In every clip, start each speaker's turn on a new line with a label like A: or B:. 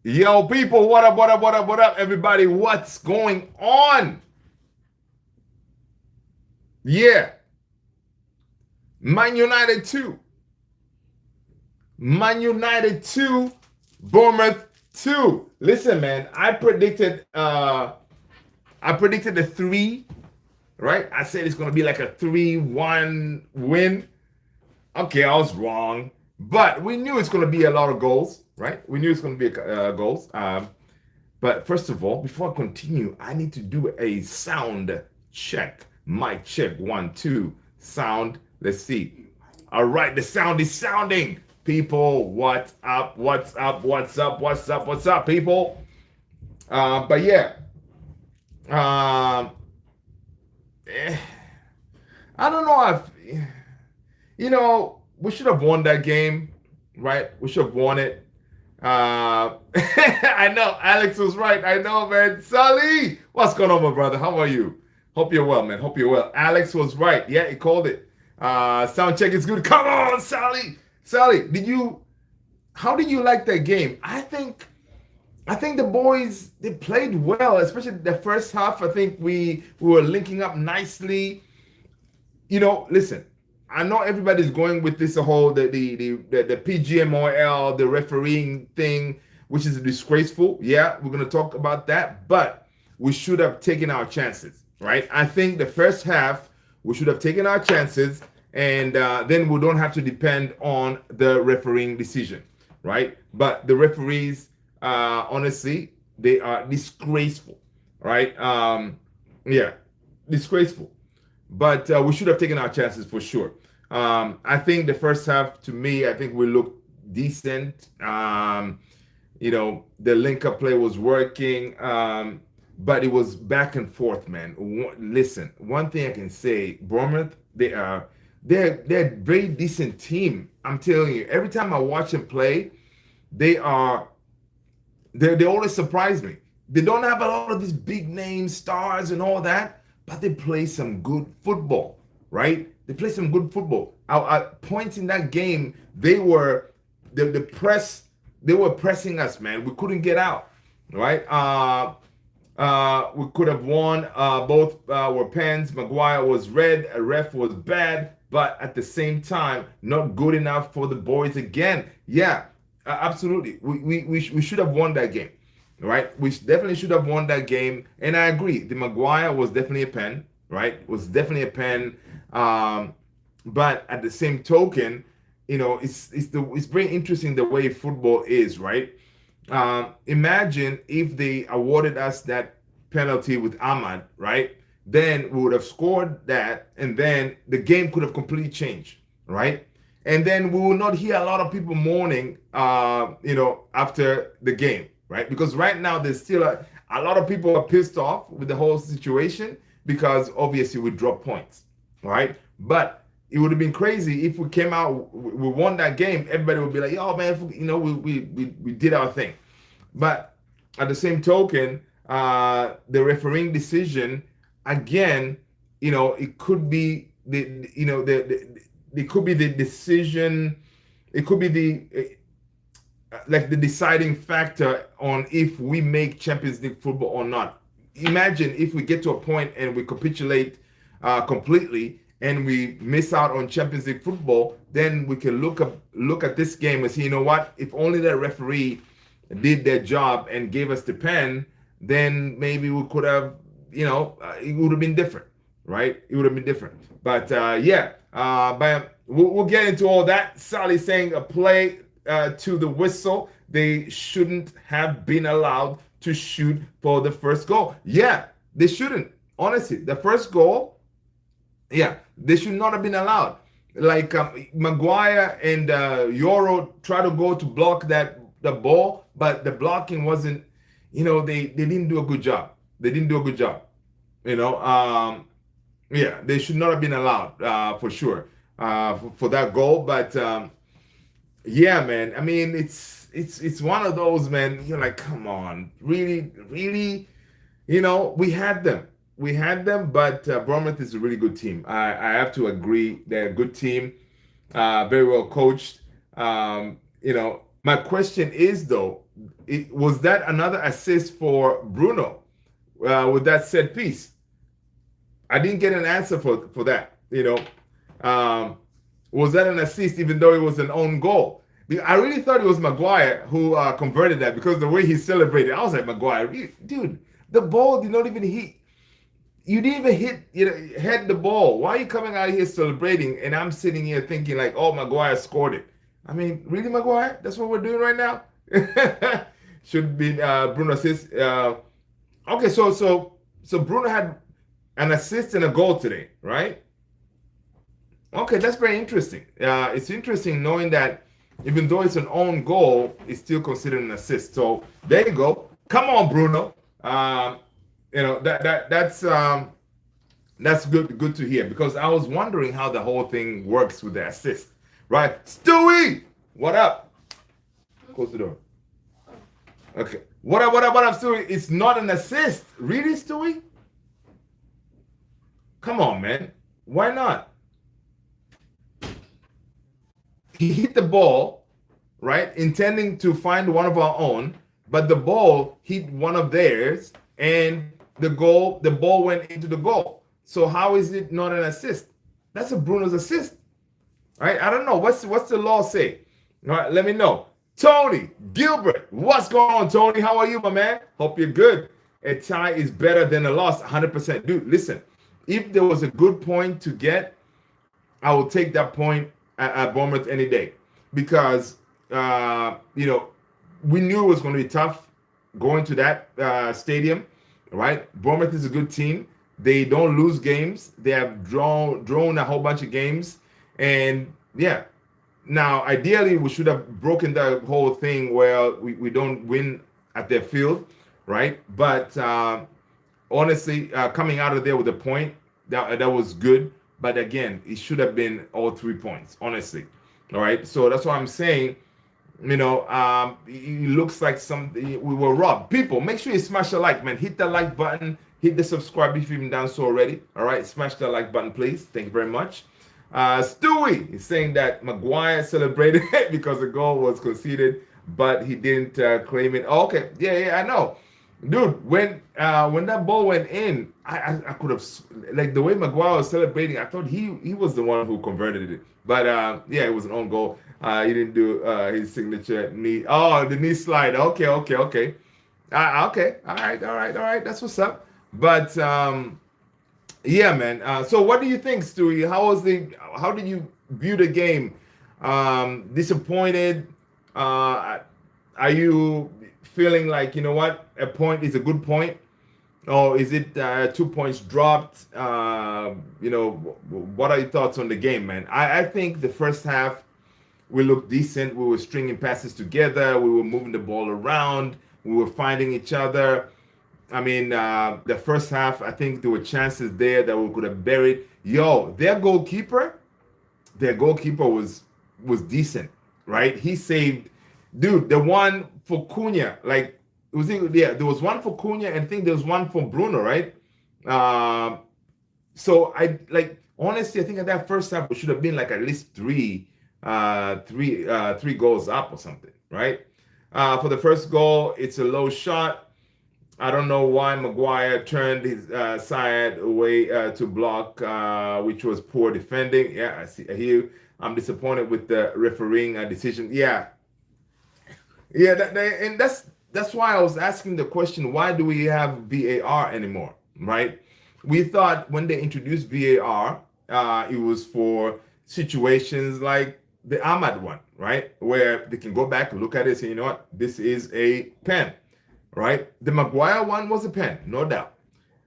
A: Yo, people, what up, what up, what up, what up, everybody? What's going on? Yeah, Man United 2. Man United 2, Bournemouth 2. Listen, man, I predicted a 3, right? I said it's gonna be like a 3-1 win. Okay, I was wrong. But we knew it's gonna be a lot of goals, right? We knew it's gonna be goals. But first of all, before I continue, I need to do a sound check. Mic check, 1, 2. Sound. Let's see. All right, the sound is sounding. People, what's up? What's up? What's up? What's up? What's up, people? But yeah, um, eh, I don't know if we should have won that game, right? We should have won it. I know Alex was right. I know, man. Sally, what's going on, my brother? How are you? Hope you're well, man. Hope you're well. Alex was right. Yeah, he called it. Sound check is good. Come on, Sally. Sally, how did you like that game? I think the boys, they played well, especially the first half. I think we were linking up nicely. Listen, I know everybody's going with this whole the PGMOL, the refereeing thing, which is disgraceful. Yeah, we're gonna talk about that, but we should have taken our chances, right? I think the first half we should have taken our chances, and then we don't have to depend on the refereeing decision, right? But the referees, honestly, they are disgraceful, right? Yeah, disgraceful. But we should have taken our chances for sure. I think the first half, to me, I think we looked decent. The link up play was working, but it was back and forth, man. Listen, one thing I can say, Bournemouth, they're a very decent team. I'm telling you, every time I watch them play, they are they always surprise me. They don't have a lot of these big name stars and all that, but they play some good football, right? They play some good football. At points in that game, the press, they were pressing us, man. We couldn't get out, right? We could have won. Both were pens. Maguire was red. A ref was bad, but at the same time, not good enough for the boys again. Yeah, absolutely. We should have won that game, right? We definitely should have won that game. And I agree. The Maguire was definitely a pen, right? Was definitely a pen. But at the same token, it's very interesting the way football is, right? Imagine if they awarded us that penalty with Ahmad, right? Then we would have scored that, and then the game could have completely changed, right? And then we will not hear a lot of people mourning, after the game, right? Because right now there's still a lot of people are pissed off with the whole situation because obviously we dropped points, right? But it would have been crazy if we came out, we won that game. Everybody would be like, "Oh man, we did our thing." But at the same token, the refereeing decision again, it could be it could be the decision. It could be the deciding factor on if we make Champions League football or not. Imagine if we get to a point and we capitulate completely and we miss out on Champions League football, then we can look at this game and say, you know what? If only the referee did their job and gave us the pen, then maybe we could have, it would have been different, right? It would have been different. But but we'll get into all that. Sally saying a play to the whistle. They shouldn't have been allowed to shoot for the first goal. Yeah, they shouldn't. Honestly, the first goal, yeah, they should not have been allowed. Like Maguire and Euro try to go to block the ball, but the blocking wasn't. They didn't do a good job. They didn't do a good job. Yeah, they should not have been allowed for sure for that goal. But yeah, man. I mean, it's one of those, man. You're like, come on, really, really. We had them. We had them, but Bournemouth is a really good team. I have to agree. They're a good team, very well coached. My question is though, was that another assist for Bruno with that set piece? I didn't get an answer for that. Um, was that an assist even though it was an own goal? I really thought it was Maguire who converted that because the way he celebrated, I was like, Maguire, dude, the ball did not even hit. You didn't even hit, head the ball. Why are you coming out here celebrating? And I'm sitting here thinking like, oh, Maguire scored it. I mean, really, Maguire? That's what we're doing right now. Should be Bruno assist. Okay, so Bruno had an assist and a goal today, right? Okay, that's very interesting. It's interesting knowing that even though it's an own goal, it's still considered an assist. So there you go. Come on, Bruno. That's good to hear because I was wondering how the whole thing works with the assist, right? Stewie, what up? Close the door. Okay. What up, Stewie? It's not an assist. Really, Stewie? Come on, man. Why not? He hit the ball, right, intending to find one of our own, but the ball hit one of theirs, and the ball went into the goal. So how is it not an assist? That's a Bruno's assist, right? I don't know. What's the law say? All right, let me know. Tony Gilbert, what's going on, Tony? How are you, my man? Hope you're good. A tie is better than a loss, 100%. Dude, listen, if there was a good point to get, I will take that point at Bournemouth any day because we knew it was going to be tough going to that stadium, right? Bournemouth is a good team. They don't lose games. They have drawn a whole bunch of games, and yeah. Now, ideally, we should have broken the whole thing where we don't win at their field, right? But honestly, coming out of there with a point, that was good. But again, it should have been all 3 points, honestly. All right. So that's why I'm saying, it looks like we were robbed. People, make sure you smash the like, man. Hit the like button. Hit the subscribe if you haven't done so already. All right. Smash the like button, please. Thank you very much. Stewie is saying that Maguire celebrated because the goal was conceded, but he didn't claim it. Oh, okay. Yeah, I know. Dude, when that ball went in, I could have, like, the way Maguire was celebrating, I thought he was the one who converted it. But yeah, it was an own goal. He didn't do his signature knee. Oh, the knee slide. Okay. Okay. All right. That's what's up. But yeah, man. So what do you think, Stewie? How did you view the game? Disappointed? Are you feeling like, you know what, a point is a good point? Or is it 2 points dropped? What are your thoughts on the game, man? I think the first half we looked decent. We were stringing passes together. We were moving the ball around. We were finding each other. I mean, the first half, I think there were chances there that we could have buried. Their goalkeeper was decent, right? He saved, dude, the one for Cunha, like, there was one for Cunha, and I think there was one for Bruno, right? So honestly, I think at that first half, it should have been like at least three goals up or something, right? For the first goal, it's a low shot. I don't know why Maguire turned his side away to block, which was poor defending. Yeah, I hear you. I'm disappointed with the refereeing decision. Yeah, and that's why I was asking the question: why do we have VAR anymore? Right? We thought when they introduced VAR, it was for situations like the Ahmad one, right, where they can go back and look at it and say, you know what, this is a pen. Right? The Maguire one was a pen, no doubt.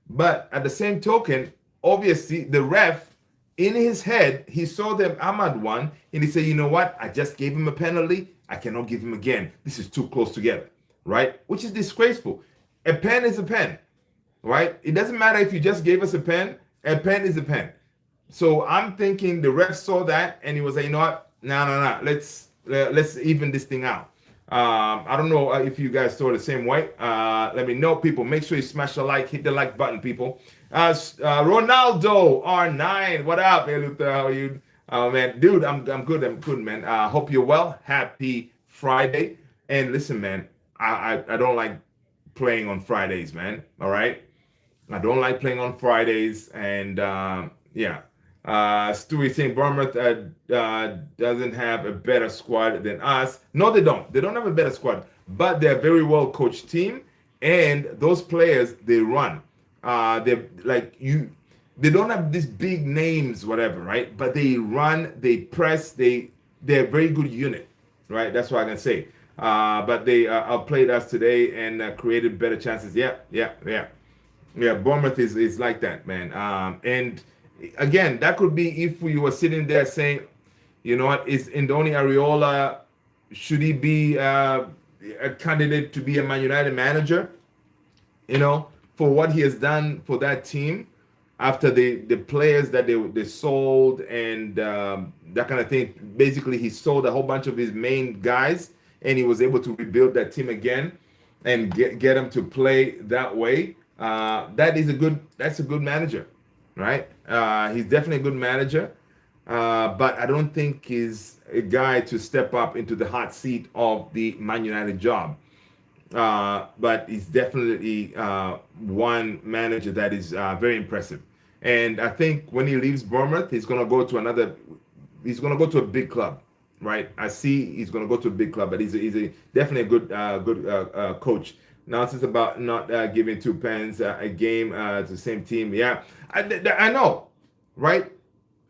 A: But at the same token, obviously, the ref, in his head, he saw the Ahmad one, and he said, you know what? I just gave him a penalty. I cannot give him again. This is too close together. Right? Which is disgraceful. A pen is a pen. Right? It doesn't matter if you just gave us a pen is a pen. So I'm thinking the ref saw that, and he was like, you know what? No. Let's even this thing out. I don't know if you guys saw the same way. Let me know, people. Make sure you smash the like, hit the like button, people. Ronaldo R9, what up? Hey, Luther, how are you? Oh man, dude, I'm good, man. Hope you're well. Happy Friday. And listen, man, I don't like playing on Fridays, man. All right, I don't like playing on Fridays, and yeah. Stewie saying Bournemouth doesn't have a better squad than us. No, they don't. They don't have a better squad, but they're a very well coached team, and those players they run. They're like you. They don't have these big names, whatever, right? But they run, they press, they're a very good unit, right? That's what I can say. But they outplayed us today and created better chances. Yeah, yeah, yeah. Yeah, Bournemouth is like that, man. And again, that could be if we were sitting there saying, you know what, is Indoni Ariola, should he be a candidate to be a Man United manager? You know, for what he has done for that team after the players that they sold and that kind of thing. Basically, he sold a whole bunch of his main guys, and he was able to rebuild that team again and get them to play that way. That's a good manager, right? He's definitely a good manager, but I don't think he's a guy to step up into the hot seat of the Man United job. But he's definitely one manager that is very impressive. And I think when he leaves Bournemouth, he's going to go to another. He's going to go to a big club, right? I see he's going to go to a big club, but he's definitely a good coach. Now it's about not giving two pens a game to the same team. Yeah, I know, right?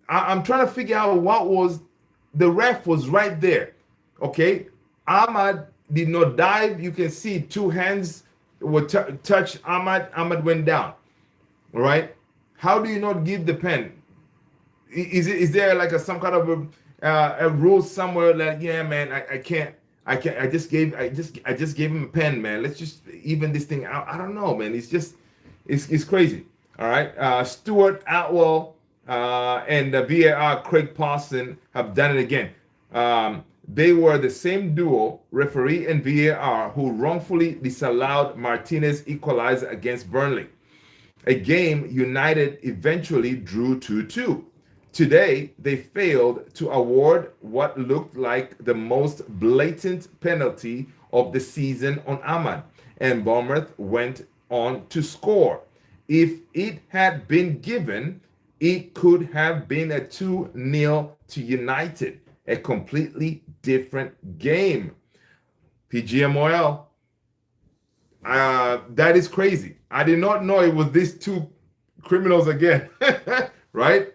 A: I'm trying to figure out what was the ref was right there. Okay, Ahmad did not dive. You can see two hands were touched Ahmad. Ahmad went down. All right. How do you not give the pen? Is there like some kind of a rule somewhere like, yeah, man, I can't. I just gave him a pen, man. Let's just even this thing out. I don't know, man. It's crazy. All right. Stuart Atwell and VAR Craig Parson have done it again. They were the same duo, referee and VAR, who wrongfully disallowed Martinez equalizer against Burnley. A game United eventually drew 2-2. Today, they failed to award what looked like the most blatant penalty of the season on Ahmad, and Bournemouth went on to score. If it had been given, it could have been a 2-0 to United, a completely different game. PGMOL, that is crazy. I did not know it was these two criminals again, right?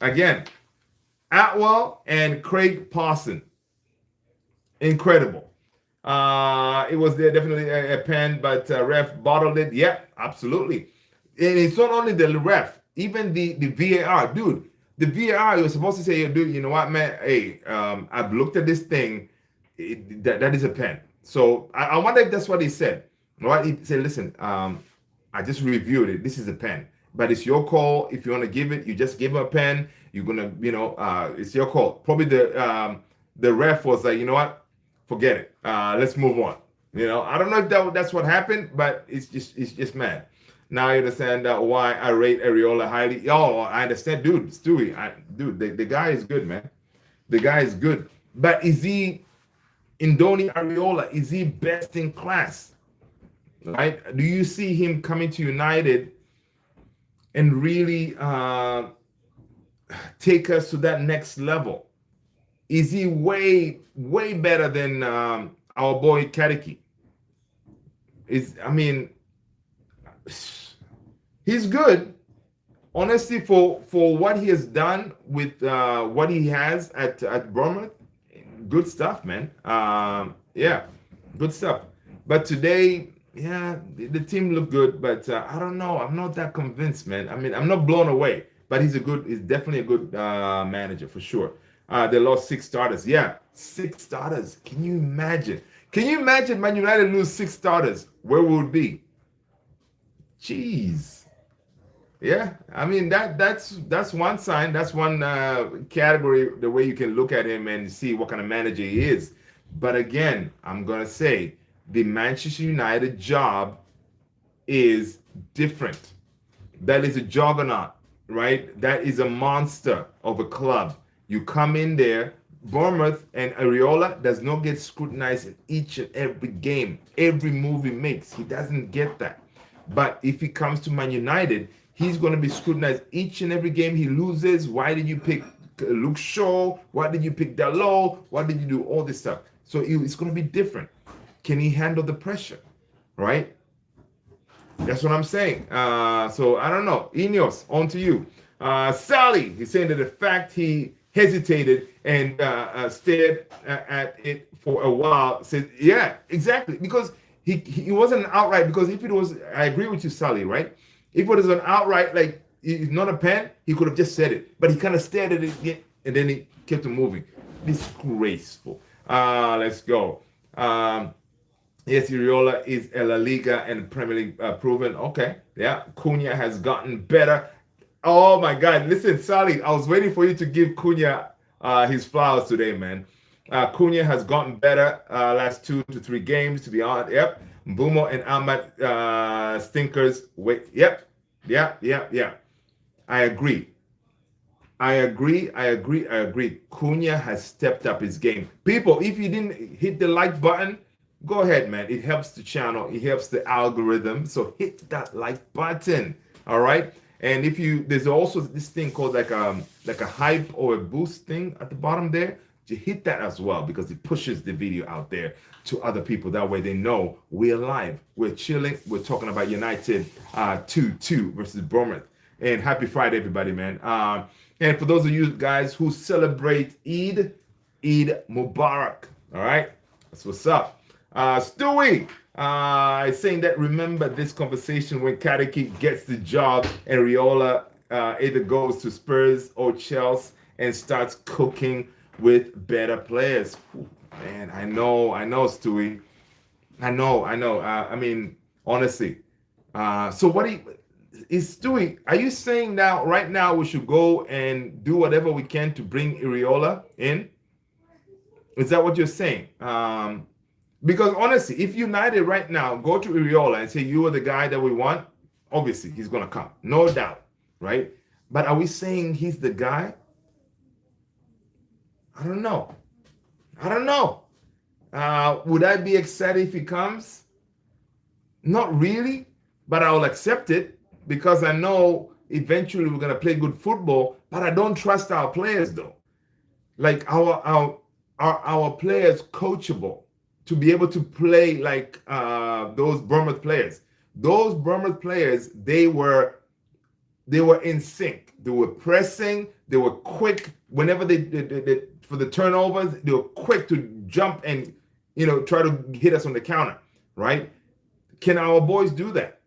A: Again, Atwell and Craig Parson. Incredible. It was there definitely a pen, but ref bottled it. Yeah, absolutely. And it's not only the ref, even the VAR. Dude, the VAR, you're supposed to say, dude, you know what, man? Hey, I've looked at this thing. That is a pen. So I wonder if that's what he said. Right? He said, listen, I just reviewed it. This is a pen. But it's your call. If you want to give it, you just give him a pen. You're gonna, it's your call. Probably the ref was like, you know what, forget it. Let's move on. I don't know if that's what happened, but it's just mad. Now I understand why I rate Areola highly. Oh, I understand, dude. Stewie, the guy is good, man. The guy is good. But is he Indoni Areola? Is he best in class? Right? Do you see him coming to United and really take us to that next level? Is he way better than our boy Kadeki? He's good, honestly, for what he has done with what he has at Bournemouth. Good stuff, man. Yeah, good stuff. But today, yeah, the team looked good, but I don't know. I'm not that convinced, man. I'm not blown away, but he's definitely a good manager for sure. They lost 6 starters. Yeah, 6 starters. Can you imagine? Can you imagine Man United lose 6 starters? Where would we be? Jeez. Yeah, that's one sign. That's one category. The way you can look at him and see what kind of manager he is. But again, I'm gonna say the Manchester United job is different. That is a juggernaut, right? That is a monster of a club. You come in there, Bournemouth and Areola does not get scrutinized in each and every game, every move he makes. He doesn't get that. But if he comes to Man United, he's going to be scrutinized each and every game he loses. Why did you pick Luke Shaw? Why did you pick Dalot? Why did you do all this stuff? So it's going to be different. Can he handle the pressure? Right? That's what I'm saying. So I don't know. Ineos, on to you. Sally, he's saying that the fact he hesitated and stared at it for a while, said, yeah, exactly. Because he wasn't outright, because if it was, I agree with you, Sally, right? If it was an outright, like, it's not a pen, he could have just said it. But he kind of stared at it again, and then he kept on moving. Disgraceful. Let's go. Yes, Iriola is a La Liga and Premier League proven. Okay, yeah. Cunha has gotten better. Oh my God! Listen, Sally, I was waiting for you to give Cunha his flowers today, man. Cunha has gotten better last 2 to 3 games. To be honest, yep. Mbumo and Ahmad stinkers. Wait, yep, yeah. I agree. I agree. Cunha has stepped up his game. People, if you didn't hit the like button, go ahead, man. It helps the channel. It helps the algorithm. So hit that like button. All right. And if you, there's also this thing called like a hype or a boost thing at the bottom there. You hit that as well, because it pushes the video out there to other people. That way they know we're live, we're chilling, we're talking about United 2-2 versus Bournemouth. And happy Friday, everybody, man. And for those of you guys who celebrate Eid Mubarak. All right, that's what's up. Stewie is saying that remember this conversation when Kadeki gets the job and Riola either goes to Spurs or Chelsea and starts cooking with better players. Ooh, man, I know, Stewie. I know. I mean, honestly. So what is Stewie? Are you saying now, right now, we should go and do whatever we can to bring Iriola in? Is that what you're saying? Because honestly, if United right now go to Iriola and say you are the guy that we want, obviously he's gonna come, no doubt, right? But are we saying he's the guy? I don't know. Would I be excited if he comes? Not really, but I'll accept it because I know eventually we're gonna play good football. But I don't trust our players though. Like our players coachable to be able to play like those Bournemouth players. Those Bournemouth players, they were in sync. They were pressing. They were quick. Whenever they for the turnovers, they were quick to jump and try to hit us on the counter. Right? Can our boys do that?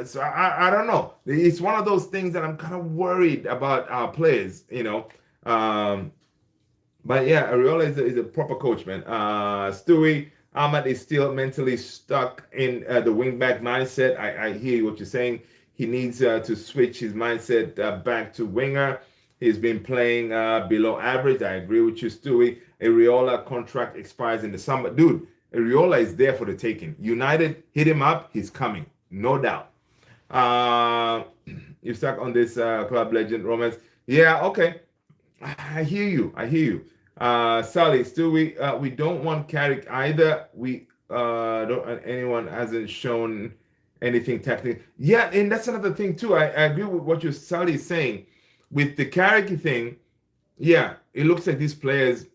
A: So I don't know. It's one of those things that I'm kind of worried about our players. But yeah, Ariola is a proper coach, man. Stewie Ahmad is still mentally stuck in the wingback mindset. I hear what you're saying. He needs to switch his mindset back to winger. He's been playing below average. I agree with you, Stewie. Ariola contract expires in the summer. Dude, Ariola is there for the taking. United hit him up. He's coming. No doubt. You're stuck on this club legend romance. Yeah, okay. I hear you. Sally, still we don't want Carrick either. We don't anyone hasn't shown anything technical. Yeah, and that's another thing too. I agree with what your Sally is saying. With the Carrick thing, yeah, it looks like these players,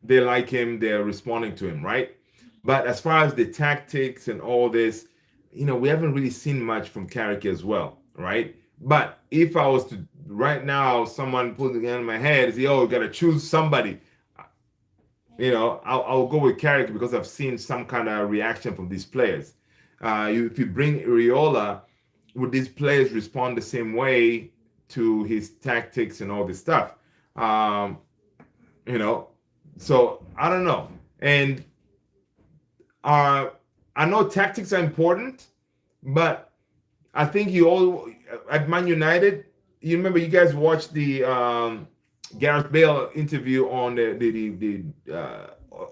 A: they like him, they're responding to him, right? But as far as the tactics and all this, we haven't really seen much from Carrick as well, right? But if I was to right now, someone put it in my head and say, "Oh, you got to choose somebody," I'll go with Carrick because I've seen some kind of reaction from these players. If you bring Iriola, would these players respond the same way to his tactics and all this stuff? So I don't know. And I know tactics are important, but I think you all at Man United, you remember you guys watched the Gareth Bale interview on the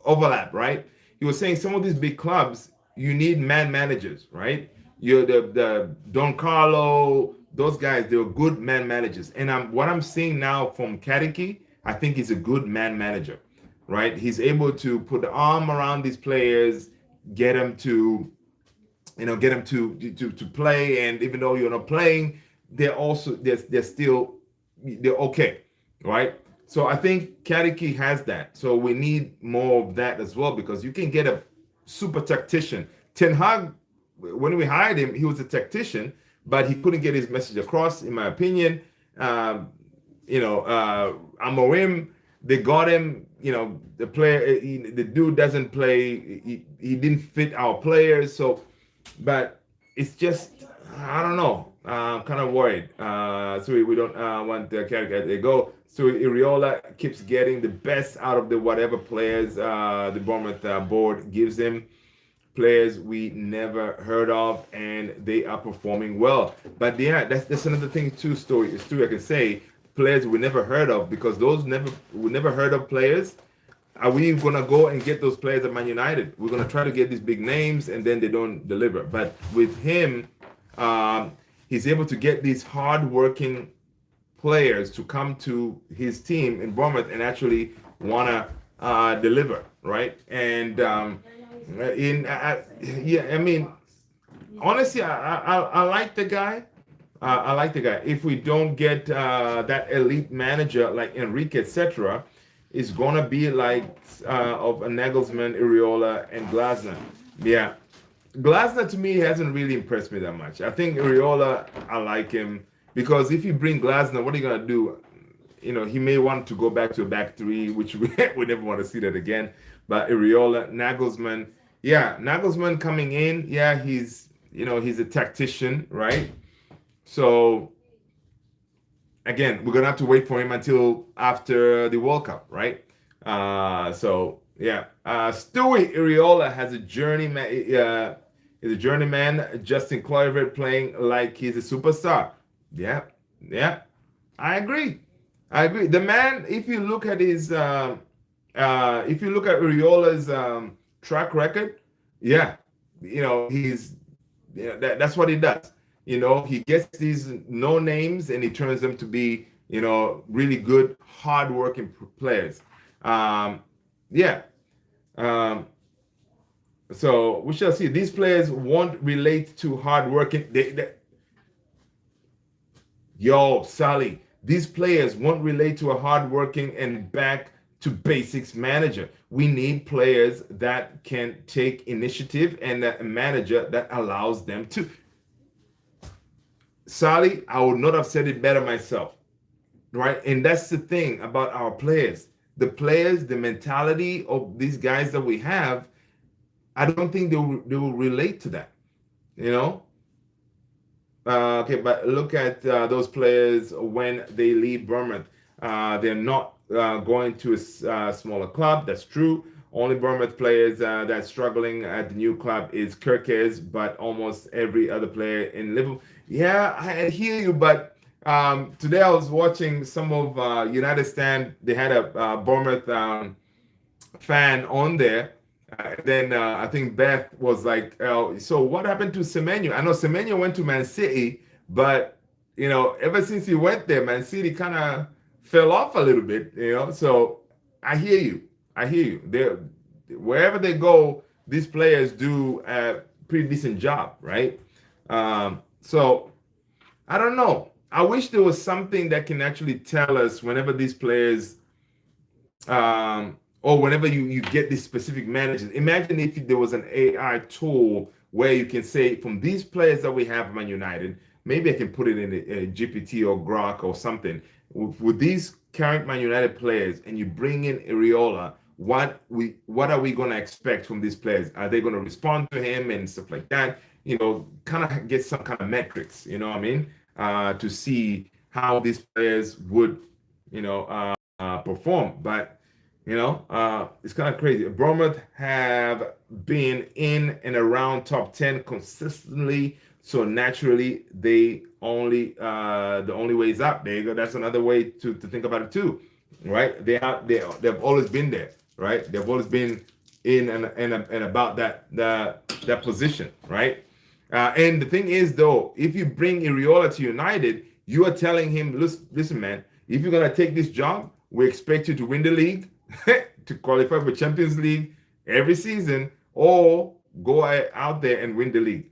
A: overlap, right? He was saying some of these big clubs, you need man managers, right? You're the Don Carlo, those guys, they were good man managers. And what I'm seeing now from Kadiki, I think he's a good man manager, right? He's able to put the arm around these players, get them to, get them to play, and even though you're not playing, they're still they're okay, right? So I think Kadiki has that. So we need more of that as well, because you can get a super tactician. Ten Hag, when we hired him, he was a tactician, but he couldn't get his message across, in my opinion. Um, Amorim, they got him. The player, the dude doesn't play. He didn't fit our players. So, but it's just, I don't know. I'm kind of worried. So we don't want the character to go. So Iriola keeps getting the best out of the whatever players the Bournemouth board gives him. Players we never heard of, and they are performing well. But yeah, that's another thing too. Story I can say, players we never heard of, because those we never heard of players. Are we gonna go and get those players at Man United? We're gonna try to get these big names, and then they don't deliver. But with him, he's able to get these hard-working players to come to his team in Bournemouth and actually wanna deliver, right? And yeah, I mean, honestly, I like the guy. I like the guy. If we don't get that elite manager like Enrique, etc., it's gonna be like of a Nagelsmann, Iriola, and Glasner. Yeah, Glasner to me hasn't really impressed me that much. I think Iriola, I like him, because if you bring Glasner, what are you gonna do? He may want to go back to a back three, which we never want to see that again. But Iriola, Nagelsmann, yeah, Nagelsmann coming in, yeah, he's a tactician, right? So again, we're gonna have to wait for him until after the World Cup, right? So yeah, Stewie Iriola has a journeyman. Is a journeyman. Justin Kluivert playing like he's a superstar. Yeah, yeah, I agree. I agree. The man, if you look at if you look at Uriola's track record, yeah, he's that's what he does. He gets these no names and he turns them to be really good, hardworking players. Yeah. Um, so we shall see. These players won't relate to hardworking. Yo, Sally, these players won't relate to a hardworking and back to basics manager. We need players that can take initiative and a manager that allows them to. Sally, I would not have said it better myself, right? And that's the thing about our players. The players, the mentality of these guys that we have, I don't think they will relate to that, you know? Okay, but look at those players when they leave Bournemouth. They're not going to a smaller club. That's true. Only Bournemouth players that's struggling at the new club is Kirkes, but almost every other player in Liverpool. Yeah, I hear you, but today I was watching some of United Stand. They had a Bournemouth fan on there. Then I think Beth was like, so what happened to Semenyo? I know Semenyo went to Man City, but ever since he went there, Man City kind of fell off a little bit, So I hear you. I hear you. Wherever they go, these players do a pretty decent job, right? So I don't know. I wish there was something that can actually tell us whenever these players, or whenever you get these specific managers. Imagine if there was an AI tool where you can say, from these players that we have at Man United, maybe I can put it in a GPT or Grok or something. With these current Man United players, and you bring in Iriola, what are we going to expect from these players? Are they going to respond to him and stuff like that? Kind of get some kind of metrics, you know what I mean? To see how these players would, perform. But it's kind of crazy. Bournemouth have been in and around top 10 consistently, so naturally they only the only way is up. There you go. That's another way to think about it too, right? They've always been there, right? They've always been in and about that position, right? And the thing is, though, if you bring Iriola to United, you are telling him, listen, man, if you're gonna take this job, we expect you to win the league, to qualify for Champions League every season, or go out there and win the league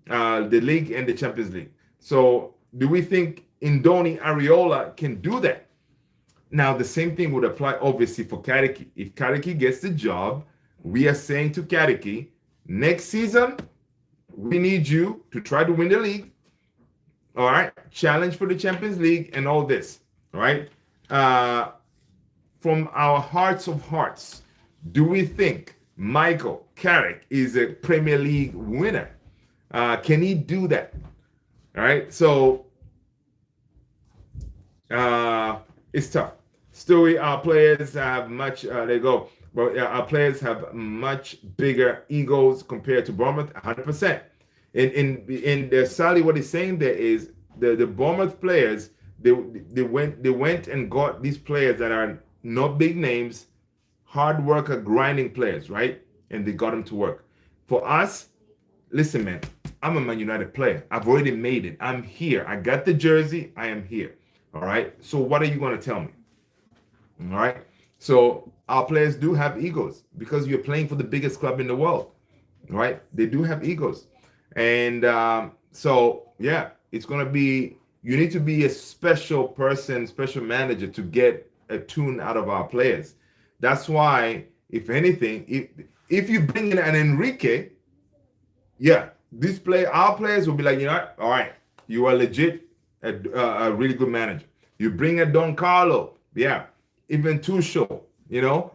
A: and the Champions League. So, do we think Indoni Ariola can do that? Now, the same thing would apply obviously for Kariki. If Kariki gets the job, we are saying to Kariki, next season, we need you to try to win the league. All right, challenge for the Champions League and all this. All right, from our hearts of hearts, do we think Michael Carrick is a Premier League winner? Can he do that? All right, so it's tough. Stewie, our players have much. They go. Well, our players have much bigger egos compared to Bournemouth. 100%. In the Sally, what he's saying there is the Bournemouth players. They went and got these players that are not big names, hard worker, grinding players, right? And they got them to work. For us, listen, man. I'm a Man United player. I've already made it. I'm here. I got the jersey. I am here. All right. So what are you going to tell me? All right. So our players do have egos because you're playing for the biggest club in the world. Right. They do have egos. And so, yeah, it's going to be, you need to be a special person, special manager to get a tune out of our players. That's why, if anything, if you bring in an Enrique, yeah, our players will be like, you know what? All right, you are legit a really good manager. You bring a Don Carlo, yeah, even Tuchel, you know,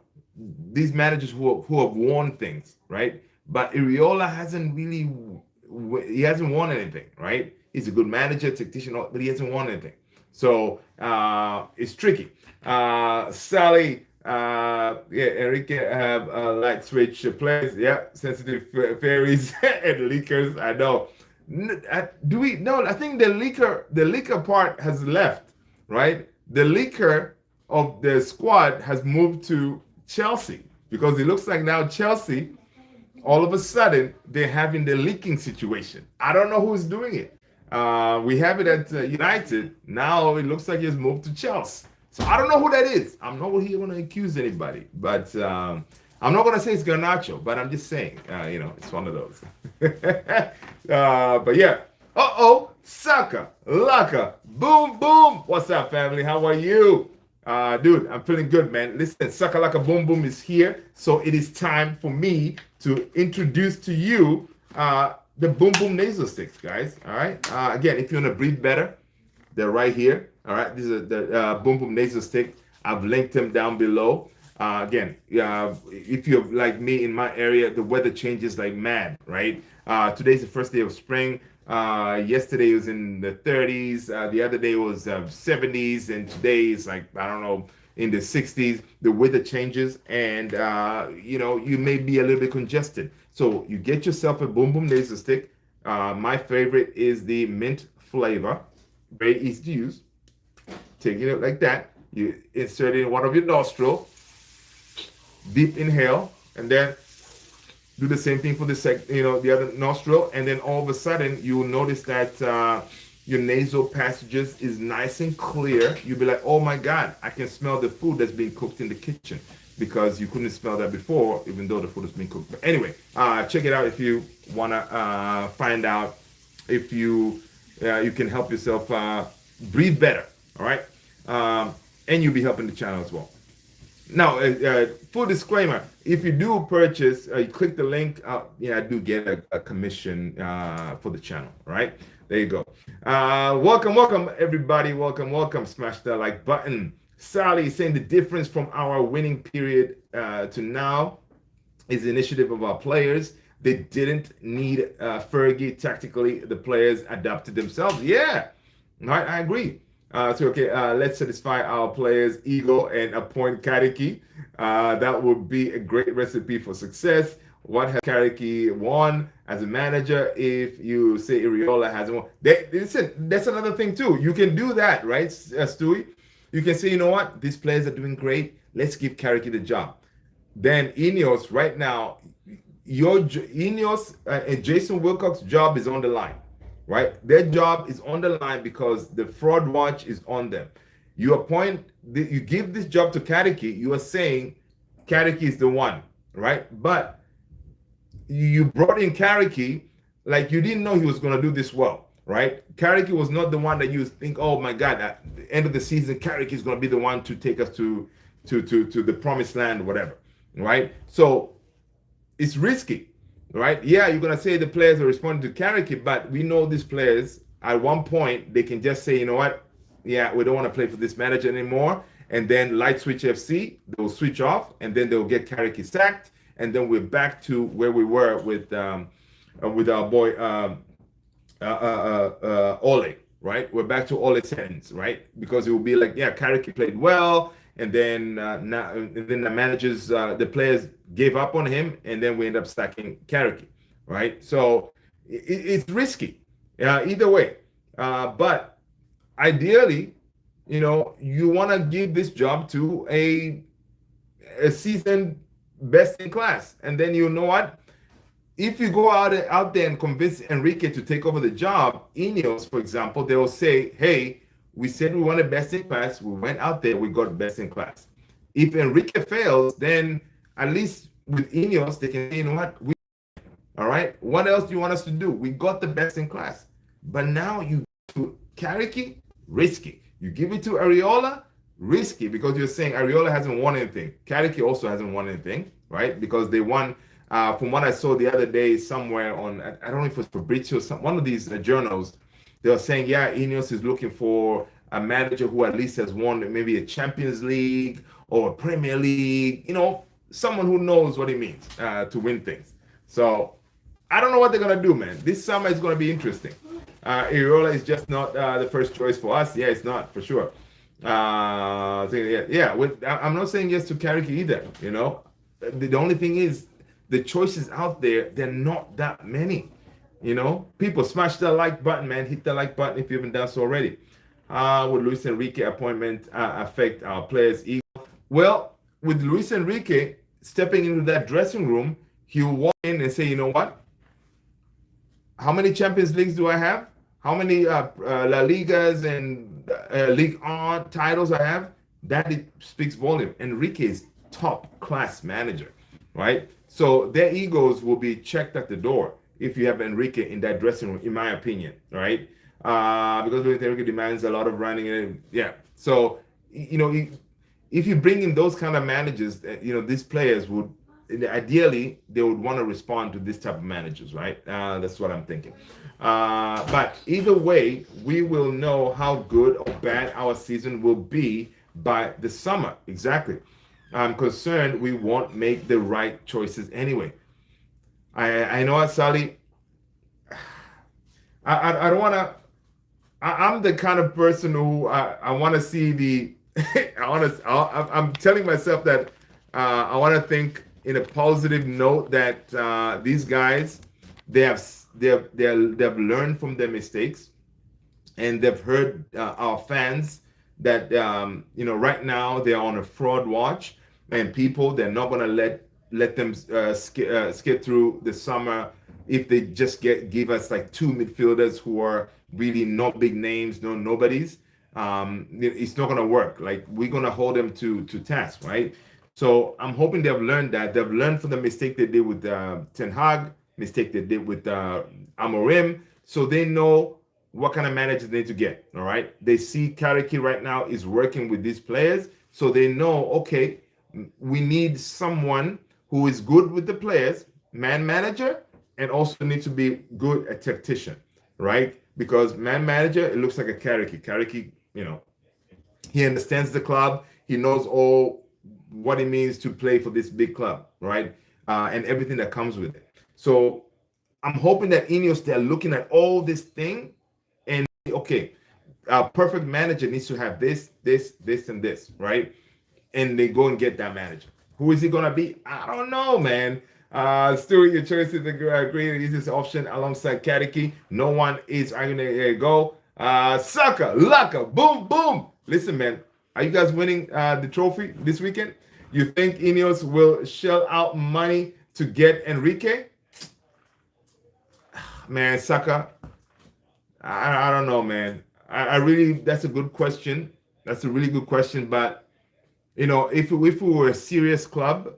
A: these managers who have won things, right? But Iriola hasn't really, he hasn't won anything, right? He's a good manager, tactician, but he hasn't won anything. So it's tricky. Sally, yeah, Enrique have light switch players, yeah, sensitive fairies and leakers. I know. Do we? No, I think the leaker part has left, right? The leaker of the squad has moved to Chelsea because it looks like now Chelsea, all of a sudden, they're having the leaking situation. I don't know who's doing it. We have it at United. Now it looks like he's moved to Chelsea. So I don't know who that is. I'm not here going to accuse anybody. But I'm not going to say it's Garnacho. But I'm just saying, you know, it's one of those. But yeah. Uh-oh. Saka. Laka. Boom, boom. What's up, family? How are you? Dude, I'm feeling good, man. Listen, Saka Laka Boom Boom is here. So it is time for me to introduce to you the Boom Boom nasal sticks, guys. All right. Again, if you want to breathe better, they're right here. All right. These are the Boom Boom nasal stick. I've linked them down below. Again, if you're like me in my area, the weather changes like mad, right? Today's the first day of spring. Yesterday was in the 30s. The other day was 70s, and today is like, I don't know, in the 60s. The weather changes, and you know, you may be a little bit congested. So you get yourself a Boom Boom nasal stick. My favorite is the mint flavor. Very easy to use. Taking it like that, you insert it in one of your nostrils, deep inhale, and then do the same thing for the other nostril, and then all of a sudden you will notice that your nasal passages is nice and clear. You'll be like, oh my God, I can smell the food that's being cooked in the kitchen, because you couldn't smell that before, even though the food has been cooked. But anyway, check it out if you wanna find out if you can help yourself breathe better. All right, and you'll be helping the channel as well. Now, full disclaimer: if you do purchase, you click the link. Yeah, I do get a commission for the channel. Right there, you go. Welcome, everybody. Welcome. Smash that like button. Sally is saying the difference from our winning period to now is the initiative of our players. They didn't need Fergie tactically. The players adapted themselves. Yeah, right. I agree. Let's satisfy our players' ego and appoint Kariki. That would be a great recipe for success. What has Kariki won as a manager if you say Iriola hasn't won? Listen, that's another thing too. You can do that, right, Stewie? You can say, you know what? These players are doing great. Let's give Kariki the job. Then Ineos, right now, Ineos and Jason Wilcox's job is on the line. Right, their job is on the line because the fraud watch is on them. You appoint, you give this job to Kariki, you are saying Kariki is the one, right? But you brought in Kariki like you didn't know he was going to do this well, right? Kariki was not the one that you think, oh my God, at the end of the season, Kariki is going to be the one to take us to the promised land, whatever, right? So it's risky, right? Yeah, you're gonna say the players are responding to Kariki, but we know these players at one point they can just say, you know what, yeah, we don't want to play for this manager anymore, and then light switch FC, they'll switch off, and then they'll get Kariki sacked, and then we're back to where we were with our boy Ole, right? We're back to Ole sentence, right? Because it will be like, yeah, Kariki played well, and then and then the managers, the players gave up on him, and then we end up sacking Kariki, right? So it's risky, either way. But ideally, you want to give this job to a seasoned best in class, and then you know what? If you go out there and convince Enrique to take over the job, Ineos, for example, they will say, "Hey, we said we wanted best in class. We went out there, we got best in class." If Enrique fails, then at least with Ineos, they can say, "You know what? All right. What else do you want us to do? We got the best in class." But now you to Kariki, risky. You give it to Areola, risky, because you're saying Areola hasn't won anything. Kariki also hasn't won anything, right? Because they won. From what I saw the other day somewhere on, I don't know if it was Fabrizio, one of these journals, they were saying, yeah, Ineos is looking for a manager who at least has won maybe a Champions League or a Premier League, someone who knows what it means to win things. So I don't know what they're going to do, man. This summer is going to be interesting. Irola is just not the first choice for us. Yeah, it's not, for sure. I'm not saying yes to Carrick either, The only thing is, the choices out there, they're not that many. People smash the like button, man. Hit the like button if you haven't done so already. Would Luis Enrique appointment affect our players' ego? Well, with Luis Enrique stepping into that dressing room, he'll walk in and say, you know what? How many Champions Leagues do I have? How many La Ligas and Ligue 1 titles I have? That speaks volume. Enrique is top class manager, right? So their egos will be checked at the door if you have Enrique in that dressing room, in my opinion, right? Because Luis Enrique demands a lot of running, and yeah. So if you bring in those kind of managers, these players would ideally they would want to respond to this type of managers, right? That's what I'm thinking. But either way, we will know how good or bad our season will be by the summer. Exactly. I'm concerned we won't make the right choices anyway. I know, Sally. I don't want to. I'm the kind of person who I want to see the. I'm telling myself that I want to think in a positive note that these guys they've learned from their mistakes, and they've heard our fans that right now they're on a fraud watch, and people, they're not going to let them skip through the summer if they just give us like two midfielders who are really not big names, no nobodies. It's not going to work. Like, we're going to hold them to task, right? So I'm hoping they've learned that. They've learned from the mistake they did with Ten Hag, mistake they did with Amorim, so they know what kind of managers they need to get. All right, they see Kariki right now is working with these players, so they know, okay, we need someone who is good with the players, man manager, and also needs to be good at tactician, right? Because man manager, it looks like a Kariki. Kariki, he understands the club. He knows all what it means to play for this big club, right? And everything that comes with it. So I'm hoping that Ineos, they're looking at all this thing and, okay, a perfect manager needs to have this, and this, right? And they go and get that manager. Who is he going to be? I don't know, man. Stuart, your choice is the great easiest option alongside Kariki. No one is arguing. There you go. Sucker, Laka, boom, boom. Listen, man, are you guys winning the trophy this weekend? You think Ineos will shell out money to get Enrique? Man, Saka, I don't know, man. I really, that's a good question. That's a really good question. But if we were a serious club,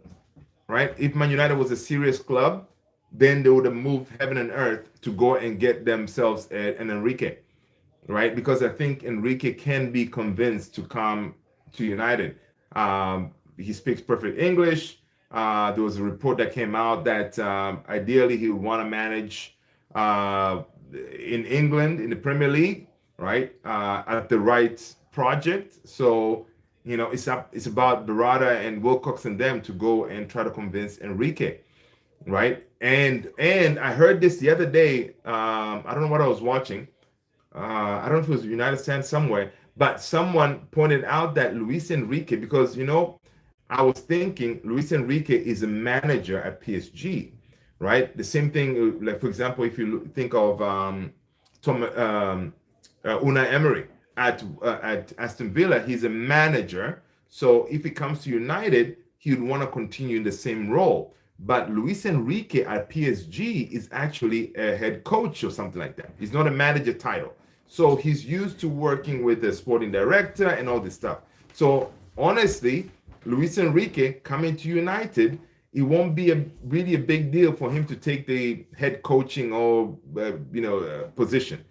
A: right? If Man United was a serious club, then they would have moved heaven and earth to go and get themselves an Enrique, right? Because I think Enrique can be convinced to come to United. He speaks perfect English. There was a report that came out that ideally he would want to manage uh, in England in the Premier League, right? At the right project. So it's about Barada and Wilcox and them to go and try to convince Enrique, right? And I heard this the other day. I don't know what I was watching. I don't know if it was United Stand somewhere, but someone pointed out that Luis Enrique, because I was thinking Luis Enrique is a manager at PSG, right? The same thing, like for example, if you think of Unai Emery at Aston Villa, he's a manager. So if he comes to United, he would want to continue in the same role. But Luis Enrique at PSG is actually a head coach or something like that. He's not a manager title. So he's used to working with the sporting director and all this stuff. So honestly, Luis Enrique coming to United, it won't be really a big deal for him to take the head coaching or position.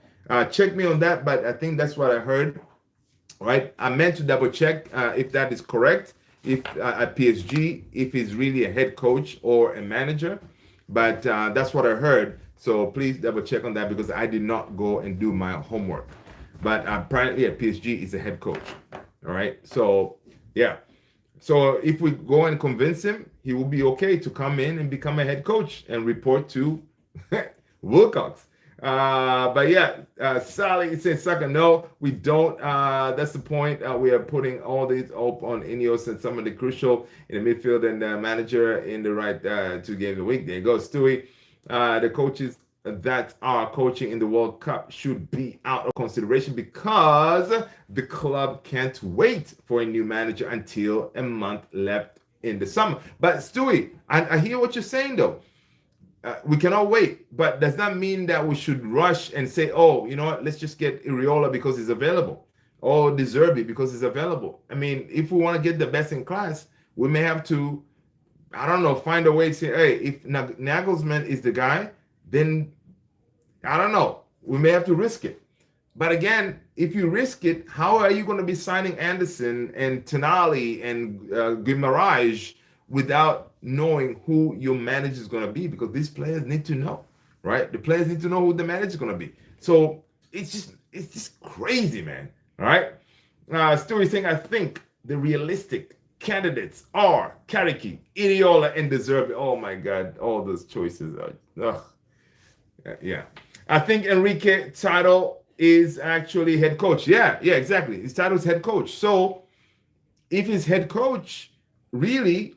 A: Check me on that, but I think that's what I heard. Right, I meant to double check if that is correct. If at PSG, if he's really a head coach or a manager, but that's what I heard. So please double check on that because I did not go and do my homework. But apparently at PSG, he's a head coach. All right, so yeah. So if we go and convince him, he will be okay to come in and become a head coach and report to Wilcox. But yeah, Sally says, Saka, no, we don't. That's the point. We are putting all these up on Ineos and some of the crucial in the midfield and the manager in the right 2 games a week. There you go, Stewie. The coaches that are coaching in the World Cup should be out of consideration because the club can't wait for a new manager until a month left in the summer. But Stewie, I hear what you're saying though. We cannot wait, but does that mean that we should rush and say, oh, you know what, let's just get Iriola because he's available, or De Zerbi because he's available? I mean, if we want to get the best in class, we may have to, I don't know, find a way to say, hey, if Nagelsmann is the guy, then I don't know, we may have to risk it. But again, if you risk it, how are you going to be signing Anderson and Tonali and Guimarães without knowing who your manager is going to be? Because these players need to know, right? The players need to know who the manager is going to be. So it's just crazy, man. All right. Stewie saying, I think the realistic candidates are Kariki, Iriola, and De Zerbi. Oh my God, all those choices are. Yeah. I think Enrique title is actually head coach. Yeah, exactly. His title is head coach. So if he's head coach, really,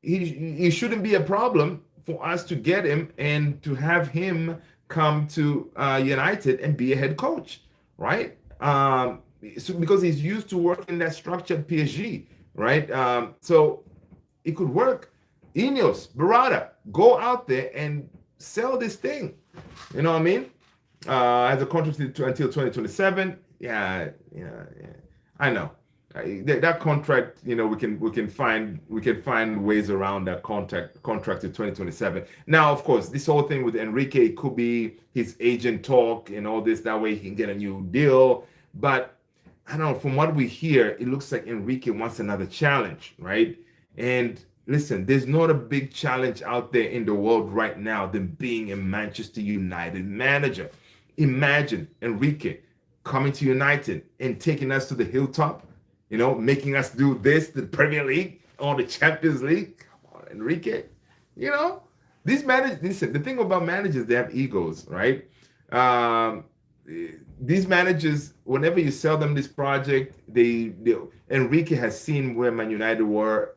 A: he shouldn't be a problem for us to get him and to have him come to United and be a head coach, right? So because he's used to working that structured PSG, right? So it could work. Ineos, Barada, go out there and sell this thing. You know what I mean? As a contract until 2027. Yeah. I know. That contract, we can find ways around that contract to 2027. Now, of course, this whole thing with Enrique, it could be his agent talk and all this. That way, he can get a new deal. But I don't know. From what we hear, it looks like Enrique wants another challenge, right? And listen, there's not a big challenge out there in the world right now than being a Manchester United manager. Imagine Enrique coming to United and taking us to the hilltop. Making us do this, the Premier League or the Champions League. Come on, Enrique. These managers, listen, the thing about managers, they have egos, right? These managers, whenever you sell them this project, Enrique has seen where Man United were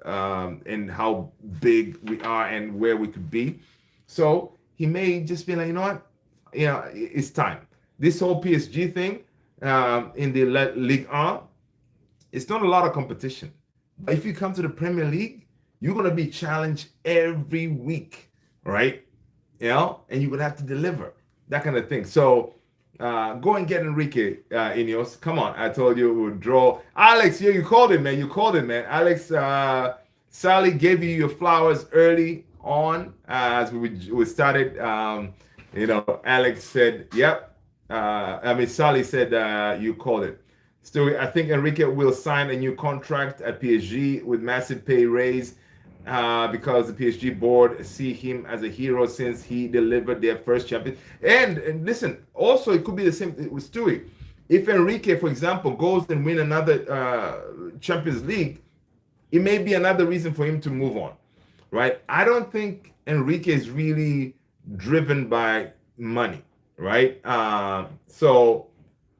A: and how big we are and where we could be. So he may just be like, you know what? It's time. This whole PSG thing in the Ligue 1, it's not a lot of competition. But if you come to the Premier League, you're going to be challenged every week, right? And you're going to have to deliver, that kind of thing. So Go and get Enrique, Ineos. Come on, I told you we would draw. Alex, yeah, you called it, man. You called it, man. Alex, Sally gave you your flowers early on as we started. Alex said, "Yep." Sally said you called it. Still, I think Enrique will sign a new contract at PSG with massive pay raise because the PSG board see him as a hero since he delivered their first champion. And listen, also it could be the same with Stewie. If Enrique, for example, goes and win another Champions League, it may be another reason for him to move on, right? I don't think Enrique is really driven by money, right? So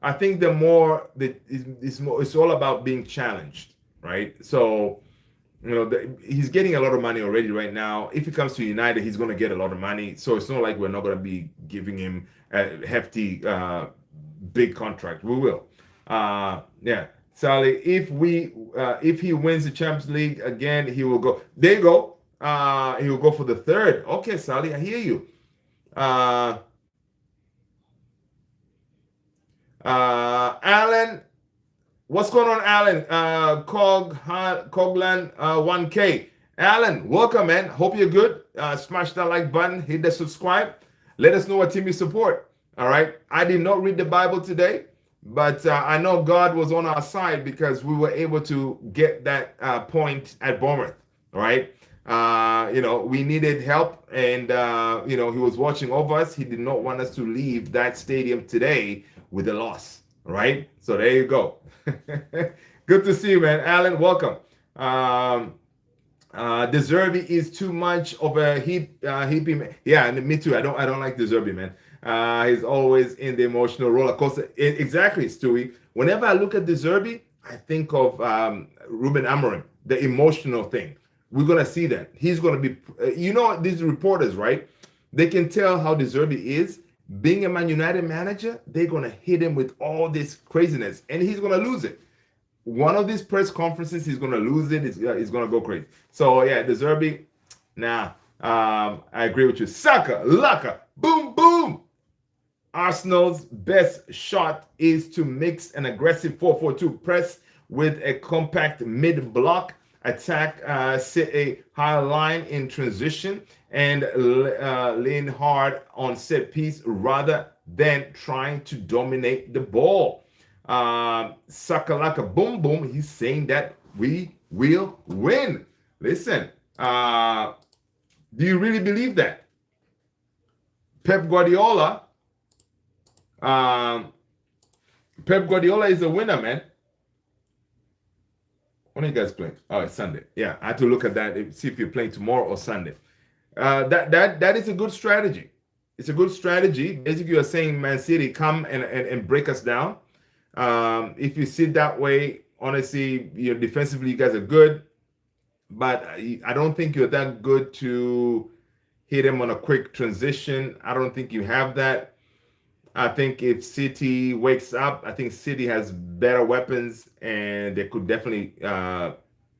A: I think the more that it's all about being challenged, right? So he's getting a lot of money already right now. If he comes to United, he's going to get a lot of money. So it's not like we're not going to be giving him a hefty, big contract. We will. Yeah, Sally. If he wins the Champions League again, he will go. There you go. He will go for the third. Okay, Sally, I hear you. Alan, what's going on, Alan? Coglan 1K. Alan, welcome, man. Hope you're good. Smash that like button, hit the subscribe. Let us know what team you support. All right. I did not read the Bible today, but I know God was on our side because we were able to get that point at Bournemouth. All right. We needed help, and he was watching over us. He did not want us to leave that stadium today with a loss. Right? So there you go. Good to see you, man. Alan, welcome. Deserby is too much of a hippie man. Yeah, me too. I don't like Deserby, man. He's always in the emotional roller coaster. Exactly, Stewie. Whenever I look at Deserby, I think of Ruben Amorim, the emotional thing. We're gonna see that. He's gonna be these reporters, right? They can tell how Deserby is. Being a Man United manager, they're going to hit him with all this craziness, and he's going to lose it. One of these press conferences, he's going to lose it. He's going to go crazy. So, yeah, Deserby, I agree with you. Saka, Laka, boom, boom. Arsenal's best shot is to mix an aggressive 4-4-2 press with a compact mid-block attack, set a high line in transition, and lean hard on set piece rather than trying to dominate the ball. Sakalaka boom boom, he's saying that we will win. Listen, do you really believe that? Pep Guardiola is a winner, man. When are you guys playing? Oh, it's Sunday. Yeah, I had to look at that, see if you're playing tomorrow or Sunday. That is a good strategy. It's a good strategy. Basically, you're saying, Man City, come and break us down. If you sit that way, honestly, defensively, you guys are good. But I don't think you're that good to hit him on a quick transition. I don't think you have that. I think if City wakes up, I think City has better weapons and they could definitely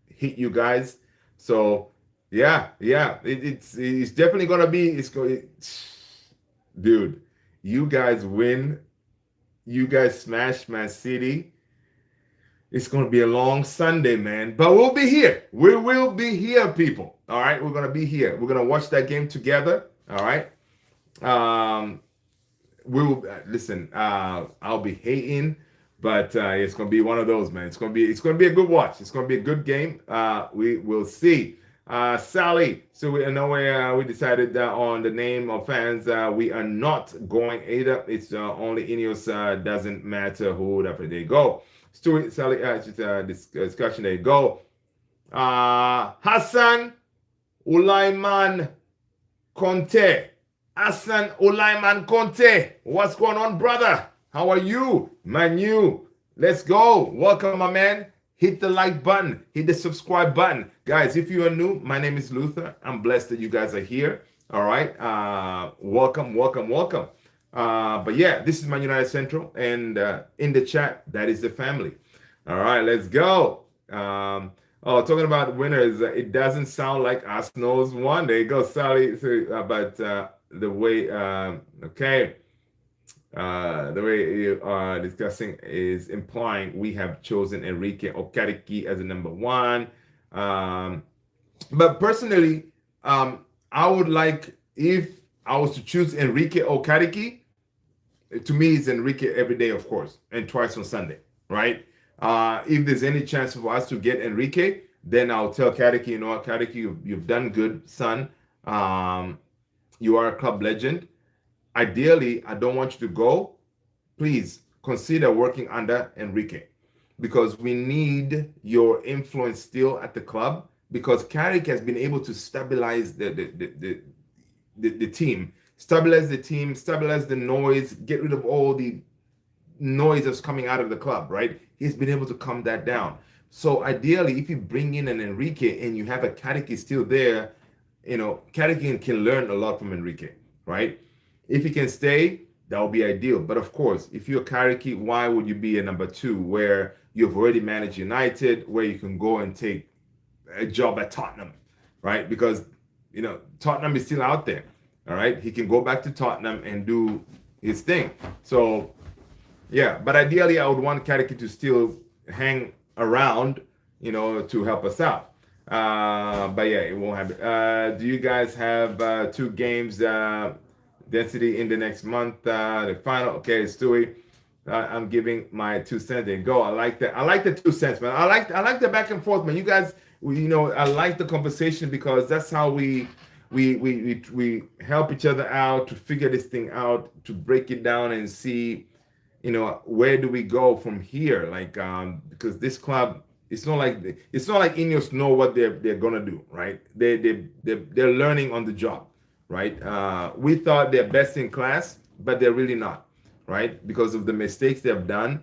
A: hit you guys. So yeah, it's definitely gonna be. Dude, you guys win. You guys smash Man City. It's gonna be a long Sunday, man. But we'll be here. We will be here, people. All right, we're gonna be here. We're gonna watch that game together. All right. We will listen. I'll be hating, but it's gonna be one of those, man. It's gonna be a good watch. It's gonna be a good game. We will see. Sally. So we decided on the name of fans. We are not going either. It's only Ineos. Doesn't matter who. There you go. Stuart, Sally. Discussion. There you go. Hassan Ulaiman Conte. Hassan Ulaiman Conte. What's going on, brother? How are you? Manu. Let's go. Welcome, my man. Hit the like button. Hit the subscribe button. Guys, if you are new, my name is Luther. I'm blessed that you guys are here. All right. Welcome. But yeah, this is Man United Central. And in the chat, that is the family. All right, let's go. Talking about winners, it doesn't sound like Arsenal's won. There you go, Sally. But the way, okay. The way you are discussing is implying we have chosen Enrique Okariki as a number one. Um, but personally, I would like if I was to choose Enrique Okariki, to me it's Enrique every day, of course, and twice on Sunday, right? If there's any chance for us to get Enrique, then I'll tell Kadeki, you know what, Kadeki, you've done good, son. Um, you are a club legend. Ideally, I don't want you to go. Please consider working under Enrique because we need your influence still at the club because Carrick has been able to stabilize the team, stabilize the noise, get rid of all the noise that's coming out of the club, right? He's been able to calm that down. So ideally, if you bring in an Enrique and you have a Carrick still there, you know, Carrick can learn a lot from Enrique, right? If he can stay, that would be ideal. But of course, if you're Kariki, why would you be a number two where you've already managed United, where you can go and take a job at Tottenham, right? Because you know Tottenham is still out there. All right, he can go back to Tottenham and do his thing. So yeah, but ideally, I would want Kariki to still hang around, you know, to help us out. But yeah, it won't happen. Do you guys have two games density in the next month? The final. Okay, Stewie. I'm giving my 2 cents. There you go. I like that. I like the 2 cents, man. I like the back and forth, man. You guys, you know, I like the conversation because that's how we help each other out to figure this thing out, to break it down and see, you know, where do we go from here? Like, because this club, it's not like Ineos know what they're gonna do, right? They're learning on the job, right? We thought they're best in class, but they're really not, right? Because of the mistakes they've done,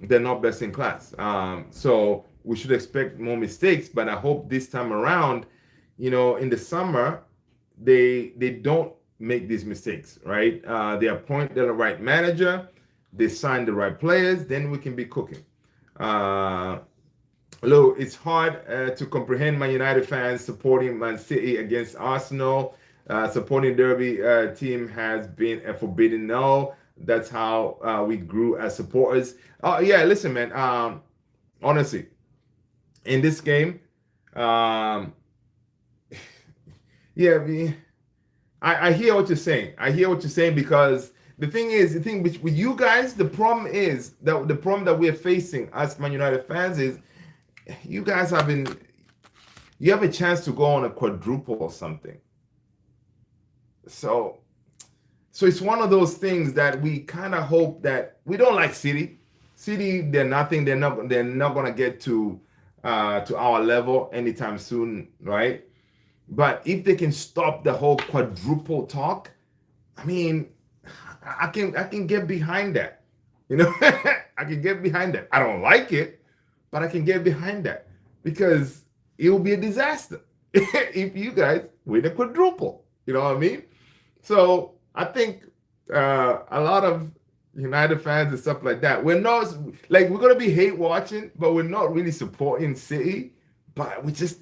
A: they're not best in class. So we should expect more mistakes, but I hope this time around, you know, in the summer, they don't make these mistakes, right? They appoint the right manager, they sign the right players, then we can be cooking. Hello, it's hard to comprehend Man United fans supporting Man City against Arsenal. Supporting Derby team has been a forbidden no. That's how we grew as supporters. Oh yeah, listen, man. Honestly, in this game, um, yeah, I hear what you're saying. I hear what you're saying because the thing with you guys, the problem is that the problem that we're facing as Man United fans is you guys you have a chance to go on a quadruple or something. So it's one of those things that we kind of hope that we don't like City. City, they're nothing. They're not gonna get to our level anytime soon, right? But if they can stop the whole quadruple talk, I mean, I can get behind that. You know, I can get behind that. I don't like it, but I can get behind that because it will be a disaster if you guys win a quadruple. You know what I mean? So I think a lot of United fans and stuff like that. We're gonna be hate watching, but we're not really supporting City. But we just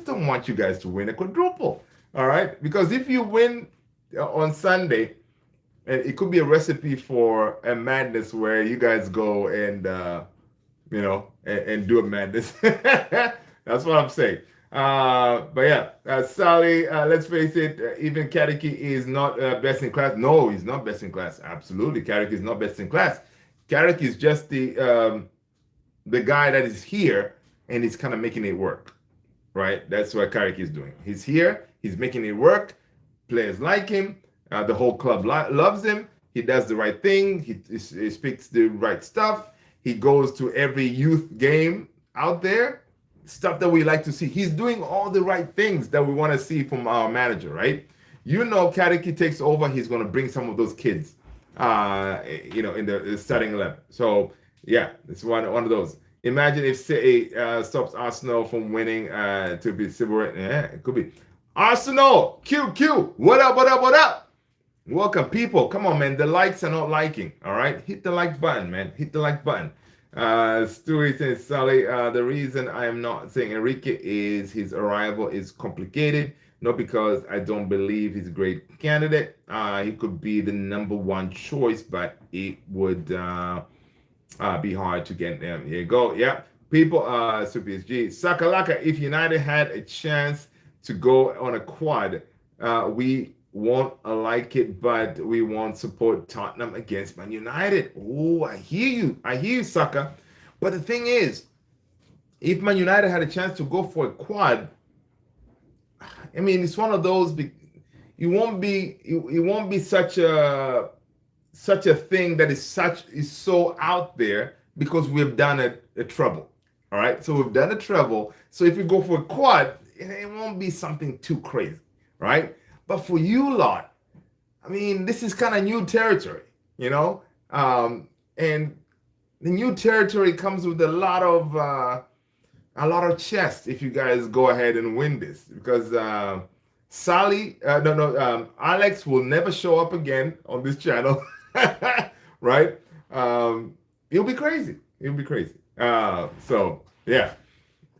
A: don't want you guys to win a quadruple. All right, because if you win on Sunday, and it could be a recipe for a madness where you guys go and and do a madness. That's what I'm saying. But yeah, Sally, let's face it, even Kadeki is not best in class. No, he's not best in class. Absolutely, Kadeki is not best in class. Kadeki is just the guy that is here and he's kind of making it work, right? That's what Kadeki is doing. He's here, he's making it work. Players like him. The whole club loves him. He does the right thing. He speaks the right stuff. He goes to every youth game out there, stuff that we like to see. He's doing all the right things that we want to see from our manager, right? You know, Kadeki takes over, he's going to bring some of those kids, in the starting 11. So, yeah, it's one of those. Imagine if City stops Arsenal from winning to be civil. Yeah, it could be. Arsenal, QQ, what up, what up, what up? Welcome, people. Come on, man. The likes are not liking. All right, hit the like button, man. Hit the like button. Stewie says, Sally, the reason I am not saying Enrique is his arrival is complicated. not because I don't believe he's a great candidate. He could be the number one choice, but it would be hard to get them. Here you go. Yeah. People, Super SG. Sakalaka, if United had a chance to go on a quad, we won't like it, but we won't support Tottenham against Man United. Oh, I hear you. I hear you, Saka. But the thing is, if Man United had a chance to go for a quad, I mean, it's one of those. It won't be such a thing that is so out there because we've done a treble. All right, so we've done a treble. So if you go for a quad, it won't be something too crazy, right? But for you lot, I mean, this is kind of new territory, you know, and the new territory comes with a lot of chest if you guys go ahead and win this because Sally, no, no, Alex will never show up again on this channel, right? It'll be crazy. It'll be crazy. So yeah.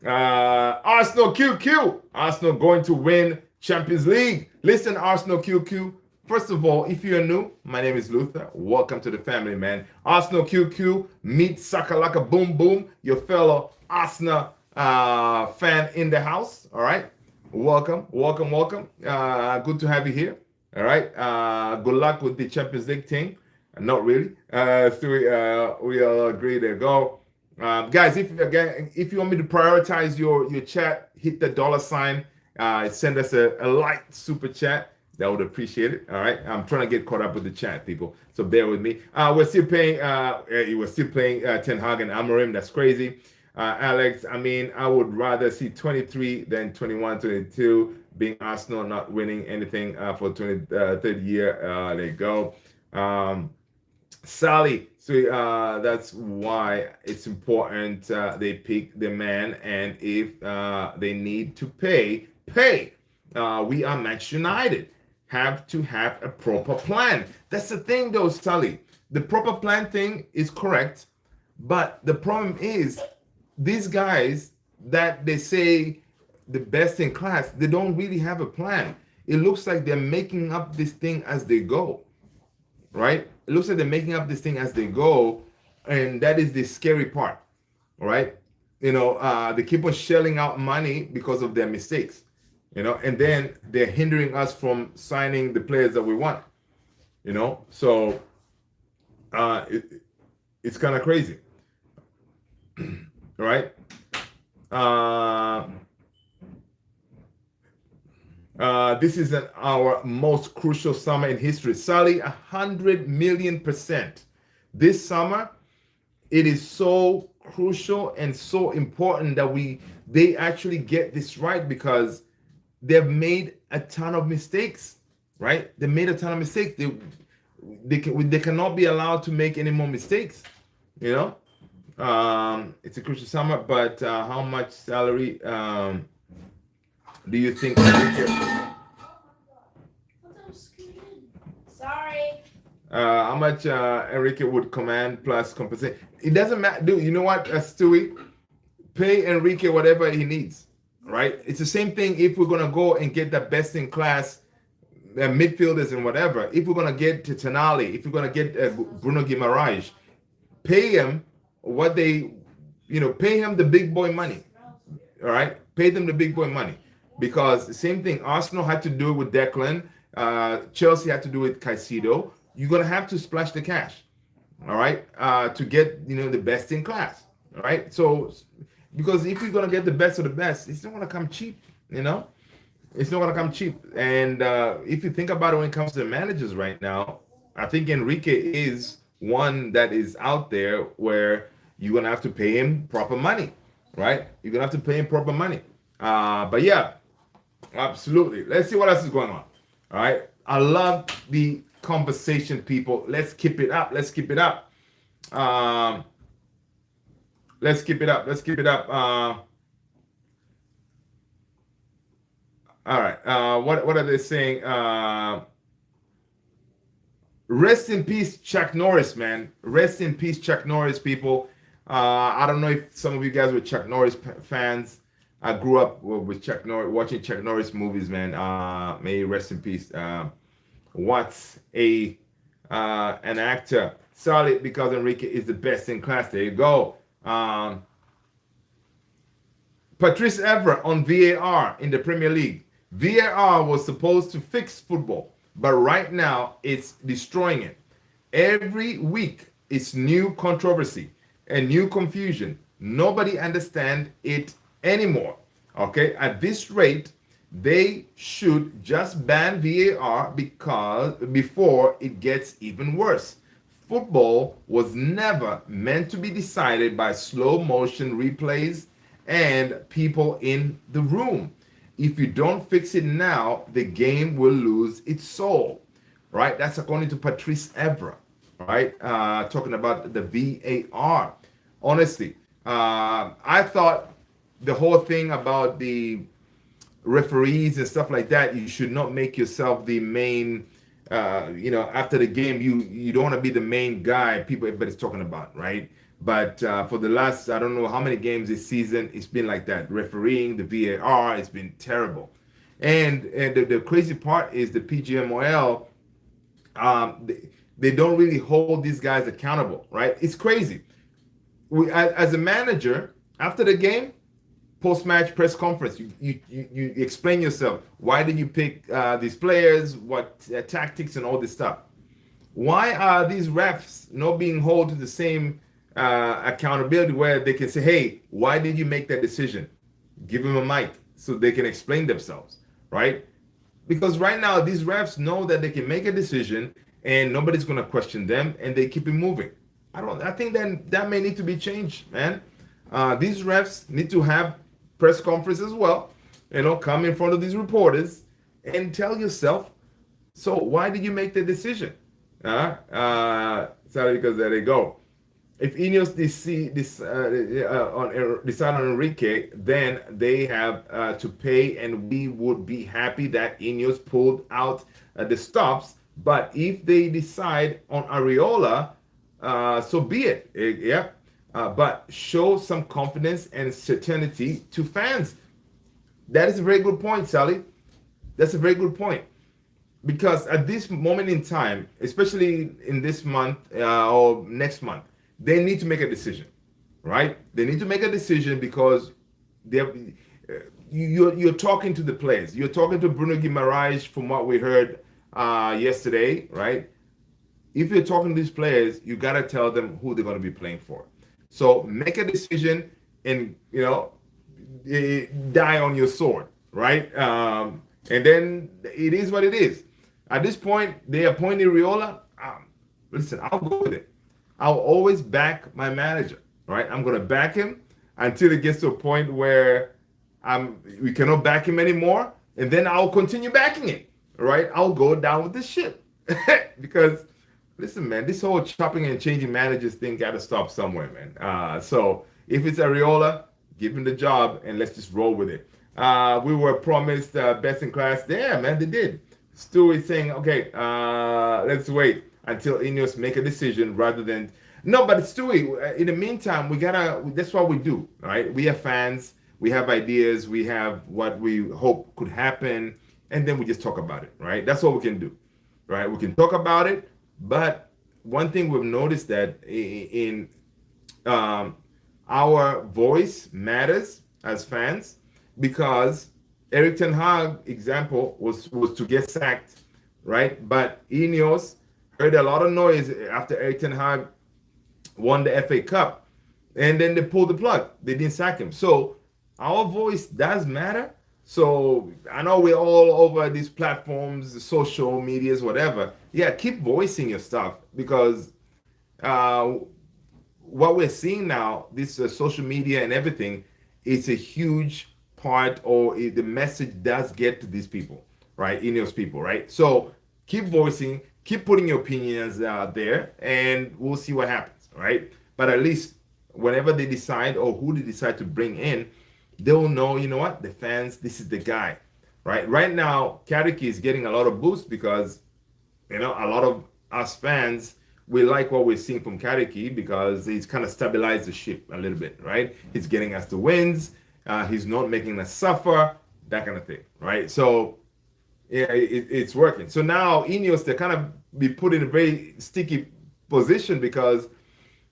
A: Arsenal QQ. Arsenal going to win Champions League. Listen, Arsenal QQ. First of all, if you're new, my name is Luther. Welcome to the family, man. Arsenal QQ, meet Sakalaka Boom Boom, your fellow Arsenal fan in the house. All right. Welcome, welcome, welcome. Good to have you here. All right. Good luck with the Champions League team. Not really. So we all agree. There go. Guys, if you want me to prioritize your chat, hit the $sign. Send us a light super chat. That would appreciate it. All right. I'm trying to get caught up with the chat, people. So bear with me. We're still playing. Ten Hag and Amorim. That's crazy. Alex, I mean, I would rather see 23 than 21, 22 being Arsenal not winning anything for 23rd year. There you go. Sally, so that's why it's important they pick the man, and if they need to pay. We are Manchester United. Have to have a proper plan. That's the thing, though, Sally. The proper plan thing is correct, but the problem is these guys that they say the best in class, they don't really have a plan. It looks like they're making up this thing as they go, right? It looks like they're making up this thing as they go, and that is the scary part, all right? You know, they keep on shelling out money because of their mistakes, you know, and then they're hindering us from signing the players that we want, you know? So it's kind of crazy, all right? This is our most crucial summer in history. Sally, 100,000,000%. This summer, it is so crucial and so important that they actually get this right because they've made a ton of mistakes, right? They made a ton of mistakes. They cannot be allowed to make any more mistakes, you know? It's a crucial summer, but how much salary do you think?
B: Sorry.
A: How much Enrique would command plus compensate? It doesn't matter, dude. You know what, Stewie? Pay Enrique whatever he needs, right? It's the same thing if we're gonna go and get the best in class midfielders and whatever. If we're gonna get to Tonali, if we're gonna get Bruno Guimaraes, pay him what they, pay him the big boy money. All right, pay them the big boy money. Because the same thing, Arsenal had to do it with Declan, Chelsea had to do it with Caicedo. You're gonna have to splash the cash, all right, to get the best in class, all right. So, because if you're gonna get the best of the best, it's not gonna come cheap, it's not gonna come cheap. And if you think about it, when it comes to the managers right now, I think Enrique is one that is out there where you're gonna have to pay him proper money, right? You're gonna have to pay him proper money. But yeah. Absolutely. Let's see what else is going on. All right. I love the conversation, people. Let's keep it up. Let's keep it up. Let's keep it up. Let's keep it up. All right. What are they saying? Rest in peace, Chuck Norris, man. Rest in peace, Chuck Norris, people. I don't know if some of you guys were Chuck Norris fans. I grew up with Chuck Norris, watching Chuck Norris movies, man. May he rest in peace. What's a an actor? Solid because Enrique is the best in class. There you go. Patrice Evra on VAR in the Premier League. VAR was supposed to fix football, but right now it's destroying it. Every week it's new controversy and new confusion. Nobody understands it anymore. Okay, at this rate, they should just ban VAR because before it gets even worse. Football was never meant to be decided by slow motion replays and people in the room. If you don't fix it now, the game will lose its soul. Right? That's according to Patrice Evra. Right? Talking about the VAR. Honestly, I thought the whole thing about the referees and stuff like that, you should not make yourself the main. After the game, you don't want to be the main guy people everybody's talking about, right? But for the last, I don't know how many games this season, it's been like that. Refereeing, the VAR, it's been terrible. And the crazy part is the PGMOL, they don't really hold these guys accountable, right? It's crazy. As a manager, after the game, post-match press conference, you explain yourself. Why did you pick these players? What tactics and all this stuff? Why are these refs not being held to the same accountability where they can say, hey, why did you make that decision? Give them a mic so they can explain themselves, right? Because right now these refs know that they can make a decision and nobody's going to question them and they keep it moving. I think that may need to be changed, man. These refs need to have press conference as well, come in front of these reporters and tell yourself, so why did you make the decision? Sorry, because there they go. If Ineos decide on Enrique, then they have to pay, and we would be happy that Ineos pulled out the stops. But if they decide on Areola, so be it. But show some confidence and certainty to fans. That is a very good point, Sally. That's a very good point. Because at this moment in time, especially in this month or next month, they need to make a decision, right? They need to make a decision because you're talking to the players. You're talking to Bruno Guimaraes from what we heard yesterday, right? If you're talking to these players, you got to tell them who they're going to be playing for. So make a decision and, die on your sword, right? And then it is what it is. At this point, they appointed Riola. Listen, I'll go with it. I'll always back my manager, right? I'm going to back him until it gets to a point where we cannot back him anymore. And then I'll continue backing it, right? I'll go down with the ship. Because, listen, man, this whole chopping and changing managers thing got to stop somewhere, man. So if it's Areola, give him the job and let's just roll with it. We were promised best in class. Yeah, man, they did. Stu is saying, okay, let's wait until Ineos make a decision rather than but Stewie, in the meantime, that's what we do, right? We have fans, we have ideas, we have what we hope could happen, and then we just talk about it, right? That's what we can do, right? We can talk about it, but one thing we've noticed that in our voice matters as fans, because Eric Ten Hag example was to get sacked, right? But Ineos heard a lot of noise after Eric Ten Hag won the FA Cup, and then they pulled the plug. They didn't sack him. So our voice does matter. So I know we're all over these platforms, social medias, whatever. Yeah, keep voicing your stuff, because what we're seeing now, this social media and everything, it's a huge part, or the message does get to these people, right? Ineos people, right? So keep voicing, keep putting your opinions out there, and we'll see what happens, right? But at least whenever they decide, or who they decide to bring in, they'll know, you know what, the fans, this is the guy, right? Right now, Kariki is getting a lot of boost because, a lot of us fans, we like what we're seeing from Kariki because he's kind of stabilized the ship a little bit, right? He's getting us the wins. He's not making us suffer, that kind of thing, right? So yeah, it's working. So now Ineos, they kind of be put in a very sticky position because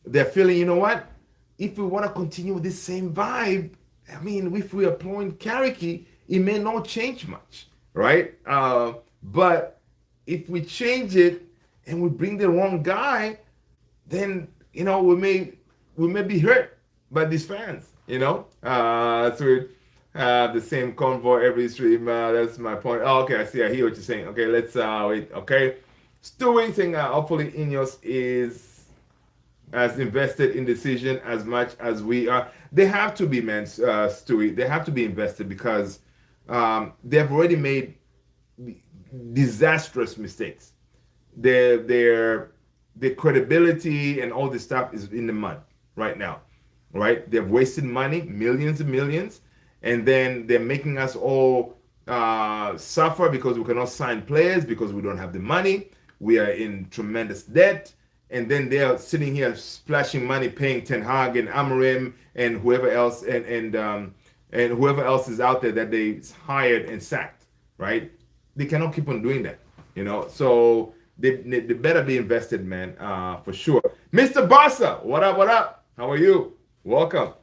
A: they're feeling, you know what? If we want to continue with this same vibe, I mean, if we are employing Kariki, it may not change much, right? But if we change it and we bring the wrong guy, then we may be hurt by these fans. So we have the same convoy every stream. That's my point. Oh, okay, I see. I hear what you're saying. Okay, let's wait. Okay, still waiting. Hopefully, Ineos is as invested in decision as much as we are. They have to be, man, Stewie. They have to be invested because they've already made disastrous mistakes. Their credibility and all this stuff is in the mud right now, right? They've wasted money, millions and millions, and then they're making us all suffer because we cannot sign players because we don't have the money. We are in tremendous debt, and then they're sitting here splashing money, paying Ten Hag and Amorim and whoever else and whoever else is out there that they hired and sacked, right? They cannot keep on doing that, So they better be invested, man, for sure. Mr. Barca, what up? What up? How are you? Welcome.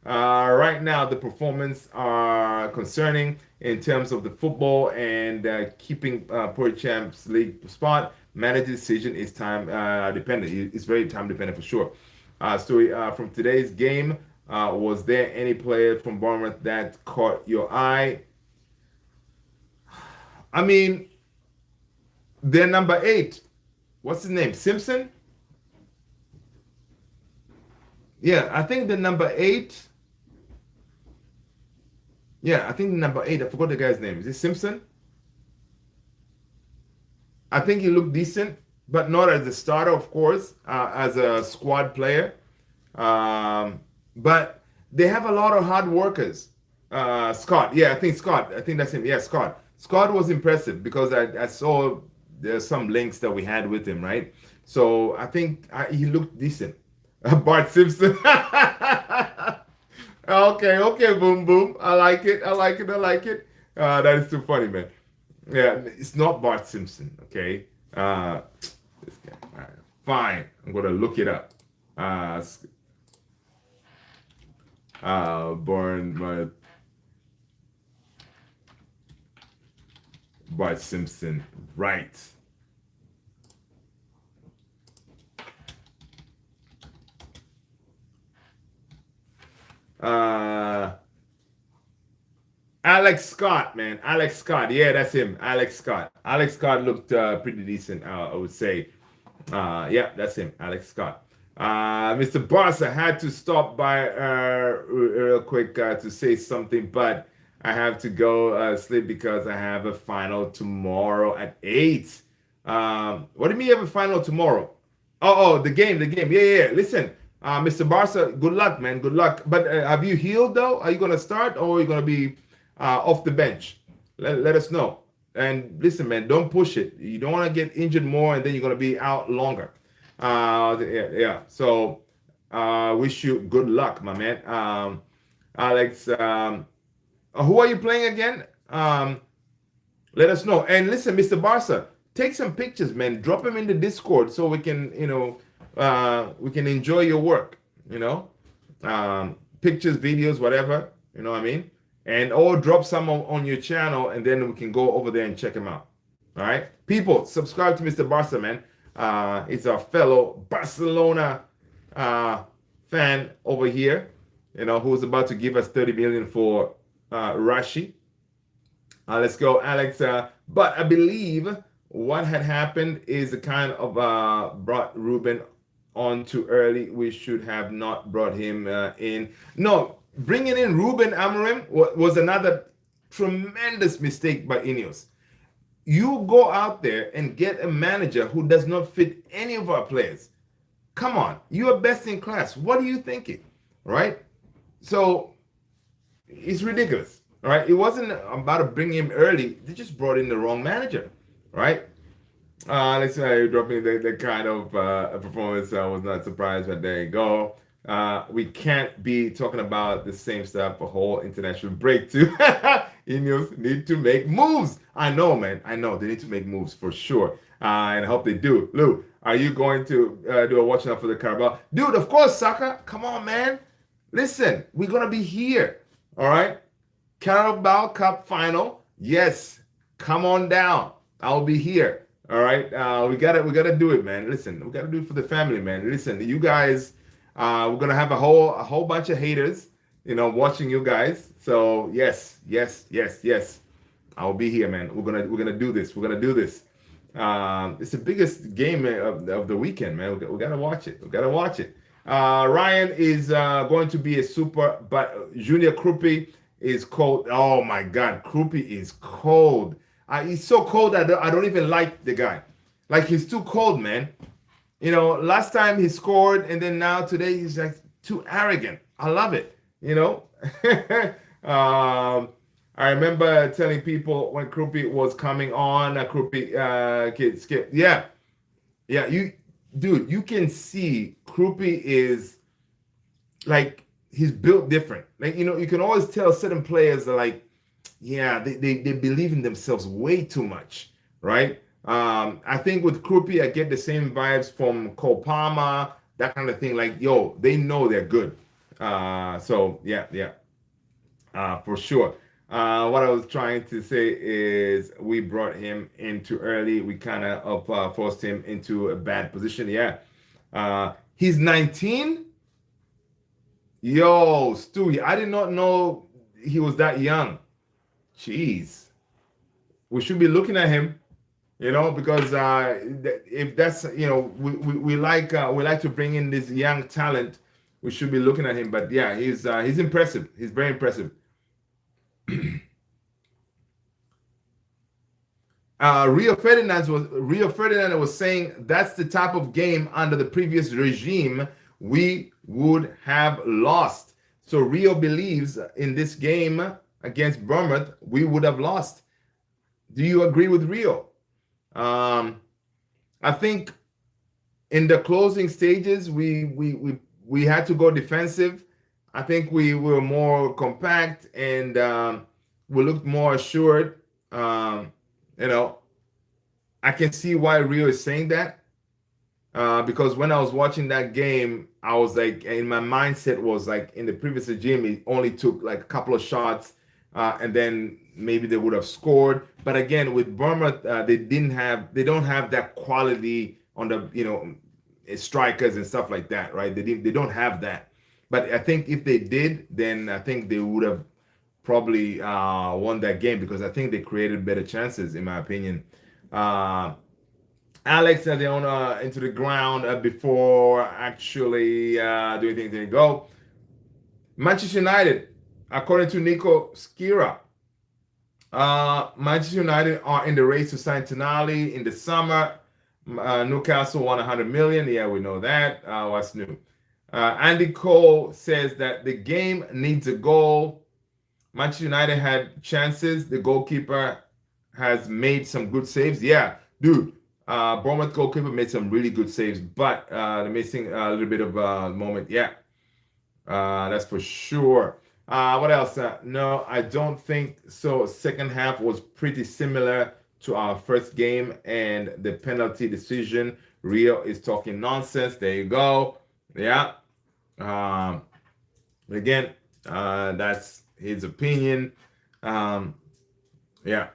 A: Right now, the performance are concerning in terms of the football and keeping Pro Champs League spot. Manager decision is time dependent. It's very time dependent for sure. Story from today's game. Was there any player from Bournemouth that caught your eye? I mean, their number 8. What's his name? Simpson? Yeah, I think the number 8. Yeah, I think the number 8. I forgot the guy's name. Is it Simpson? I think he looked decent, but not as a starter, of course, as a squad player. But they have a lot of hard workers. Scott. Yeah, I think Scott. I think that's him. Yeah, Scott. Scott was impressive because I saw there's some links that we had with him, right? So I think he looked decent. Bart Simpson. Okay, boom, boom. I like it. That is too funny, man. Yeah, it's not Bart Simpson, okay? This guy. All right, fine. I'm gonna look it up. Bournemouth. Bart Simpson, right. Alex Scott, man. Alex Scott. Yeah, that's him. Alex Scott. Alex Scott looked pretty decent, I would say. Yeah, that's him. Alex Scott. Mr. Barca had to stop by real quick to say something, but I have to go sleep because I have a final tomorrow at 8. What do you mean you have a final tomorrow? Oh, the game. Yeah. Listen, Mr. Barca, good luck, man. Good luck. But have you healed, though? Are you going to start or are you going to be off the bench? Let us know. And listen, man, don't push it. You don't want to get injured more and then you're going to be out longer. Yeah. So wish you good luck, my man. Alex, who are you playing again? Let us know. And listen, Mr. Barca, take some pictures, man. Drop them in the Discord so we can, we can enjoy your work. Pictures, videos, whatever. You know what I mean? And or drop some on your channel, and then we can go over there and check them out. All right, people, subscribe to Mr. Barca, man. It's our fellow Barcelona fan over here. Who's about to give us 30 million for Rashi. Let's go, Alex. But I believe what had happened is the kind of brought Ruben on too early. We should have not brought him in. No, bringing in Ruben Amorim was another tremendous mistake by Ineos. You go out there and get a manager who does not fit any of our players. Come on, you are best in class. What are you thinking, right? So it's ridiculous, right? It wasn't about to bring him early. They just brought in the wrong manager, right? Let's say dropping the kind of performance. I was not surprised, but there you go. We can't be talking about the same stuff for whole international break too. Ineos need to make moves. I know, man. I know they need to make moves for sure, and I hope they do. Lou, are you going to do a watching out for the Carabao, dude? Of course, Saka. Come on, man. Listen, we're gonna be here. All right. Carabao Cup final. Yes, come on down. I'll be here. All right. We gotta do it, man. Listen, we gotta do it for the family, man. Listen, you guys, we're gonna have a whole bunch of haters, watching you guys. So yes, yes, yes, yes. I'll be here, man. We're gonna do this. We're gonna do this. It's the biggest game of the weekend, man. We gotta watch it. We gotta watch it. Ryan is going to be a super, but Junior Krupi is cold. Oh my God, Krupi is cold. He's so cold that I don't even like the guy. Like he's too cold, man. Last time he scored, and then now today he's like too arrogant. I love it. I remember telling people when Krupi was coming on, Krupi kid skip. Yeah, yeah. Dude, you can see Krupi is like he's built different. Like you can always tell certain players are like, yeah, they believe in themselves way too much, right? I think with Krupi, I get the same vibes from Cole Palmer, that kind of thing. Like, yo, they know they're good. So yeah, yeah, for sure. What I was trying to say is we brought him in too early. We kind of forced him into a bad position. Yeah. He's 19. Yo, Stewie, I did not know he was that young. Jeez. We should be looking at him, because if that's, we like to bring in this young talent. We should be looking at him. But yeah, he's impressive. He's very impressive. Rio Ferdinand was saying that's the type of game under the previous regime we would have lost. So Rio believes in this game against Bournemouth we would have lost. Do you agree with Rio? I think in the closing stages we had to go defensive. I think we were more compact and we looked more assured. You know, I can see why Rio is saying that because when I was watching that game, I was like, in my mindset was like, in the previous regime, it only took like a couple of shots, and then maybe they would have scored. But again, with Bournemouth, they don't have that quality on the strikers and stuff like that, right? They don't have that. But I think if they did, then I think they would have probably won that game because I think they created better chances, in my opinion. Uh, Alex had the owner into the ground before actually doing anything to go. Manchester United, according to Nico Skira, Manchester United are in the race to sign Tonali in the summer. Newcastle won 100 million. Yeah, we know that. What's new? Andy Cole says that the game needs a goal. Manchester United had chances. The goalkeeper has made some good saves. Yeah, dude. Bournemouth goalkeeper made some really good saves, but they're missing a little bit of a moment. Yeah, that's for sure. What else? No, I don't think so. Second half was pretty similar to our first game, and the penalty decision. Rio is talking nonsense. There you go. Yeah. Again, that's his opinion. Yeah.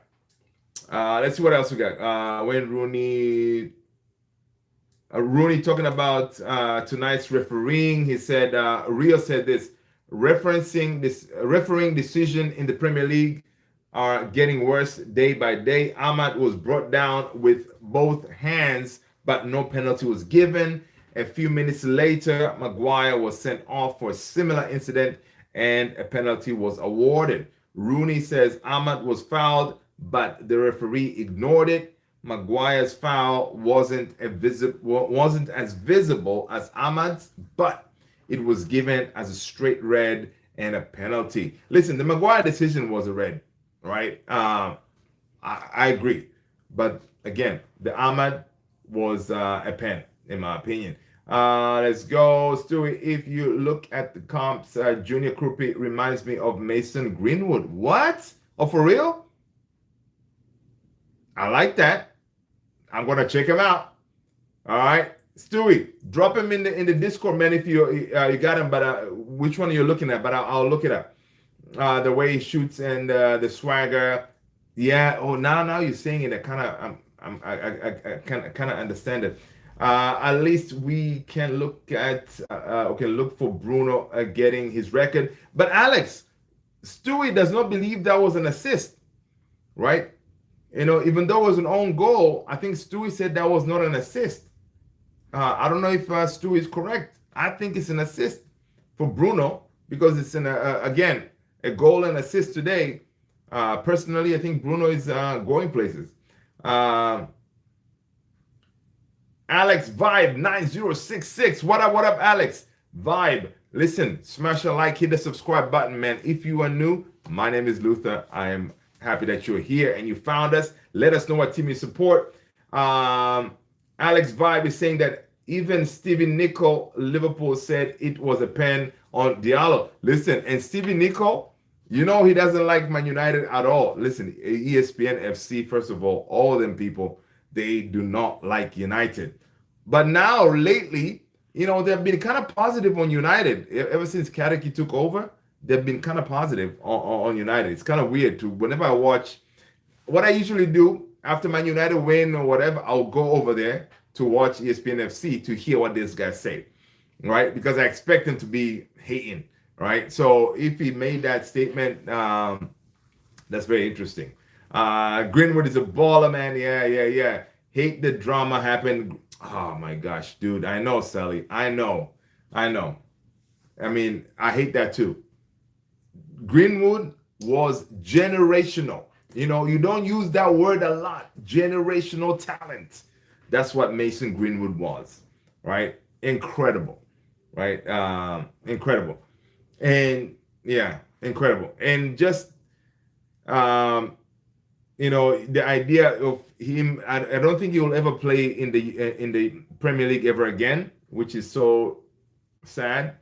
A: Let's see what else we got. When Rooney talking about tonight's refereeing, he said Rio said this refereeing decision in the Premier League are getting worse day by day. Ahmad was brought down with both hands, but no penalty was given. A few minutes later, Maguire was sent off for a similar incident and a penalty was awarded. Rooney says Ahmad was fouled, but the referee ignored it. Maguire's foul wasn't as visible as Ahmad's, but it was given as a straight red and a penalty. Listen, the Maguire decision was a red, right? I agree, but again, the Ahmad was a pen, in my opinion. Let's go, Stewie. If you look at the comps, Junior Krupi reminds me of Mason Greenwood. What? Oh, for real? I like that. I'm gonna check him out. All right, Stewie, drop him in the Discord, man. If you got him, but which one are you looking at? But I'll look it up. The way he shoots and the swagger. Yeah. Oh, now you're saying it. I kind of I kind of understand it. At least we can look at okay, look for Bruno getting his record. But Alex, Stewie does not believe that was an assist, right? Even though it was an own goal, I think Stewie said that was not an assist. I don't know if Stu is correct. I think it's an assist for Bruno because it's again a goal and assist today. Personally, I think Bruno is going places. Alex Vibe 9066. What up, Alex Vibe? Listen, smash a like, hit the subscribe button, man. If you are new, my name is Luther. I am happy that you're here and you found us. Let us know what team you support. Alex Vibe is saying that even Stevie Nicol, Liverpool, said it was a pen on Diallo. Listen, and Stevie Nicol, he doesn't like Man United at all. Listen, ESPN FC, first of all them people, they do not like United. But now, lately, they've been kind of positive on United. Ever since Kadeki took over, they've been kind of positive on United. It's kind of weird too. Whenever I watch, what I usually do after Man United win or whatever, I'll go over there to watch ESPN FC to hear what this guy say, right? Because I expect him to be hating, right? So if he made that statement, that's very interesting. Greenwood is a baller, man. Yeah. Hate the drama happened. Oh my gosh, dude. I know, Sally. I know. I mean, I hate that too. Greenwood was generational. You don't use that word a lot. Generational talent. That's what Mason Greenwood was, right? Incredible, right? Incredible. And yeah, incredible. And just, the idea of him, I don't think he will ever play in the Premier League ever again, which is so sad.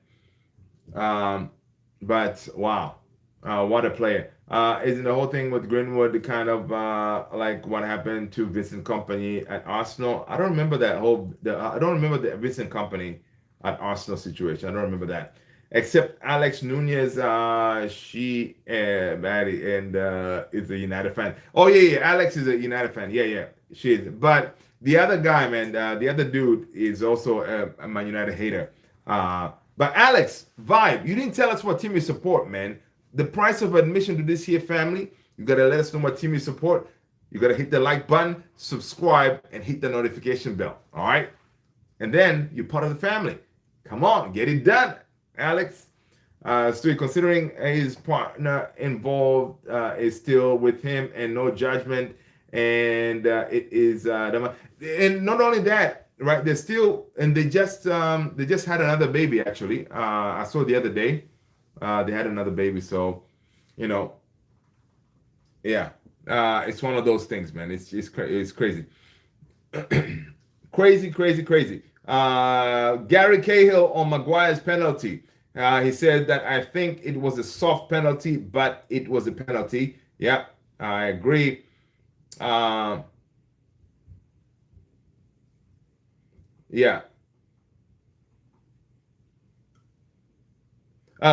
A: But wow, what a player. Isn't the whole thing with Greenwood kind of like what happened to Vincent Company at Arsenal? I don't remember I don't remember the Vincent Company at Arsenal situation. I don't remember that. Except Alex Nunez, she Maddie, and is a United fan. Oh yeah, Alex is a United fan. Yeah, she is. But the other guy, man, the other dude is also a Man United hater. But Alex, Vibe, you didn't tell us what team you support, man. The price of admission to this here family, you gotta let us know what team you support. You gotta hit the like button, subscribe, and hit the notification bell. All right, and then you're part of the family. Come on, get it done, Alex. Still considering his partner involved is still with him and no judgment, and it is and not only that, right? They're still and they just had another baby actually. I saw the other day. They had another baby, so yeah. It's one of those things, man. It's crazy, crazy. Gary Cahill on Maguire's penalty. He said that I think it was a soft penalty, but it was a penalty. Yeah, I agree. Yeah.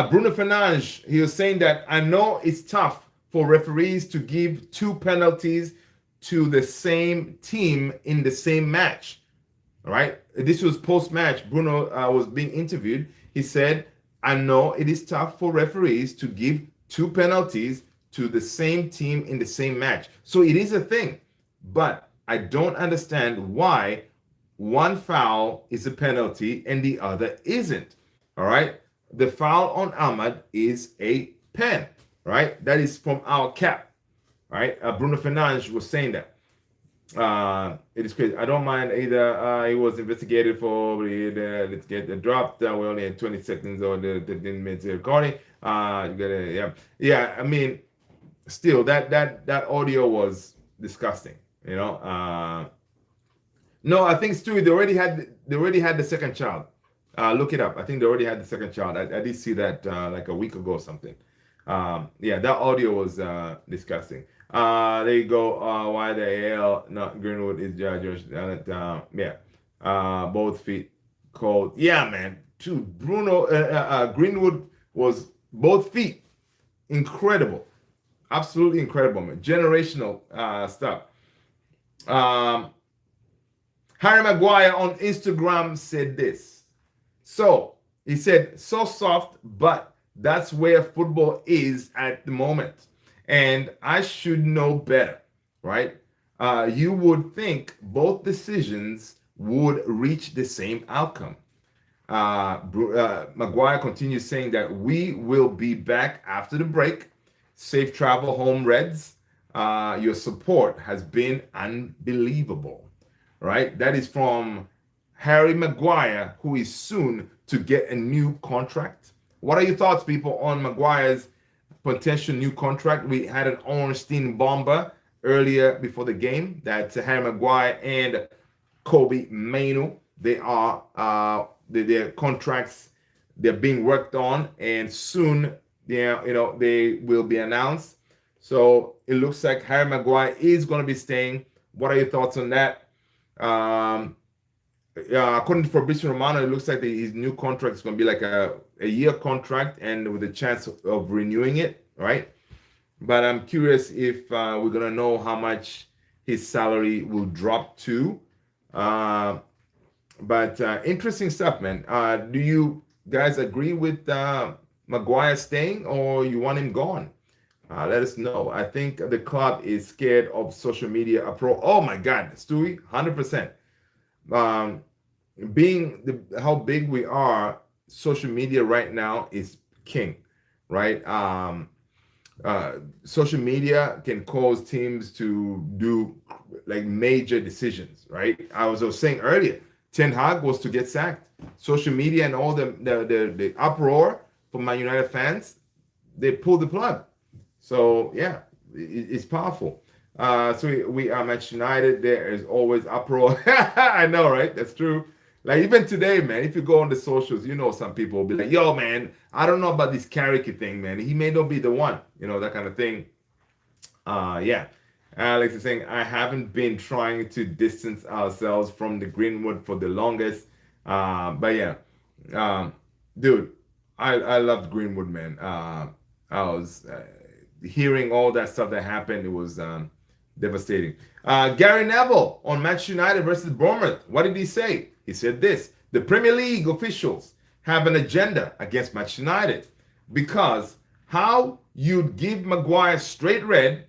A: Bruno Fernandes, he was saying that I know it's tough for referees to give two penalties to the same team in the same match. All right. This was post-match. Bruno was being interviewed. He said, I know it is tough for referees to give two penalties to the same team in the same match. So it is a thing. But I don't understand why one foul is a penalty and the other isn't. All right. The foul on Ahmad is a pen, right? That is from our cap, right? Bruno Fernandes was saying that. It is crazy. I don't mind either. He was investigated for let's get the drop. We only had 20 seconds or the 10 minutes recording. You gotta, yeah. I mean, still that audio was disgusting. No, I think Stewie, they already had the second child. Look it up. I think they already had the second child. I did see that like a week ago or something. Yeah, that audio was disgusting. There you go. Why the hell not Greenwood is Josh? Yeah, both feet cold. Yeah, man. Dude, Greenwood was both feet incredible, absolutely incredible, man. Generational stuff. Um, Harry Maguire on Instagram said this. So he said, so soft, but that's where football is at the moment. And I should know better, right? You would think both decisions would reach the same outcome. Maguire continues saying that we will be back after the break. Safe travel home, Reds. Your support has been unbelievable, right? That is from Harry Maguire, who is soon to get a new contract. What are your thoughts, people, on Maguire's potential new contract? We had an Ornstein bomber earlier before the game that Harry Maguire and Kobe Mainu, they are their contracts, they're being worked on, and soon they will be announced. So it looks like Harry Maguire is going to be staying. What are your thoughts on that? Um, According to Fabrizio Romano, it looks like his new contract is going to be like a year contract and with a chance of renewing it, right? But I'm curious if we're going to know how much his salary will drop to. But interesting stuff, man. Do you guys agree with Maguire staying or you want him gone? Let us know. I think the club is scared of social media approach. Oh my God, Stewie, 100%. Um, how big we are, social media right now is king, right? Social media can cause teams to do like major decisions, right? I was saying earlier, Ten Hag was to get sacked. Social media and all the uproar from Man United fans, they pulled the plug. So yeah, it's powerful. So we are Manchester United. There is always uproar. I know, right? That's true. Like even today, man, if you go on the socials, some people will be like, "Yo, man, I don't know about this Carrick thing, man. He may not be the one," that kind of thing. Yeah. Alex is saying, I haven't been trying to distance ourselves from the Greenwood for the longest. But yeah, dude, I loved Greenwood, man. I was hearing all that stuff that happened. It was devastating. Gary Neville on Manchester United versus Bournemouth. What did he say? He said this: the Premier League officials have an agenda against Manchester United because how you'd give Maguire straight red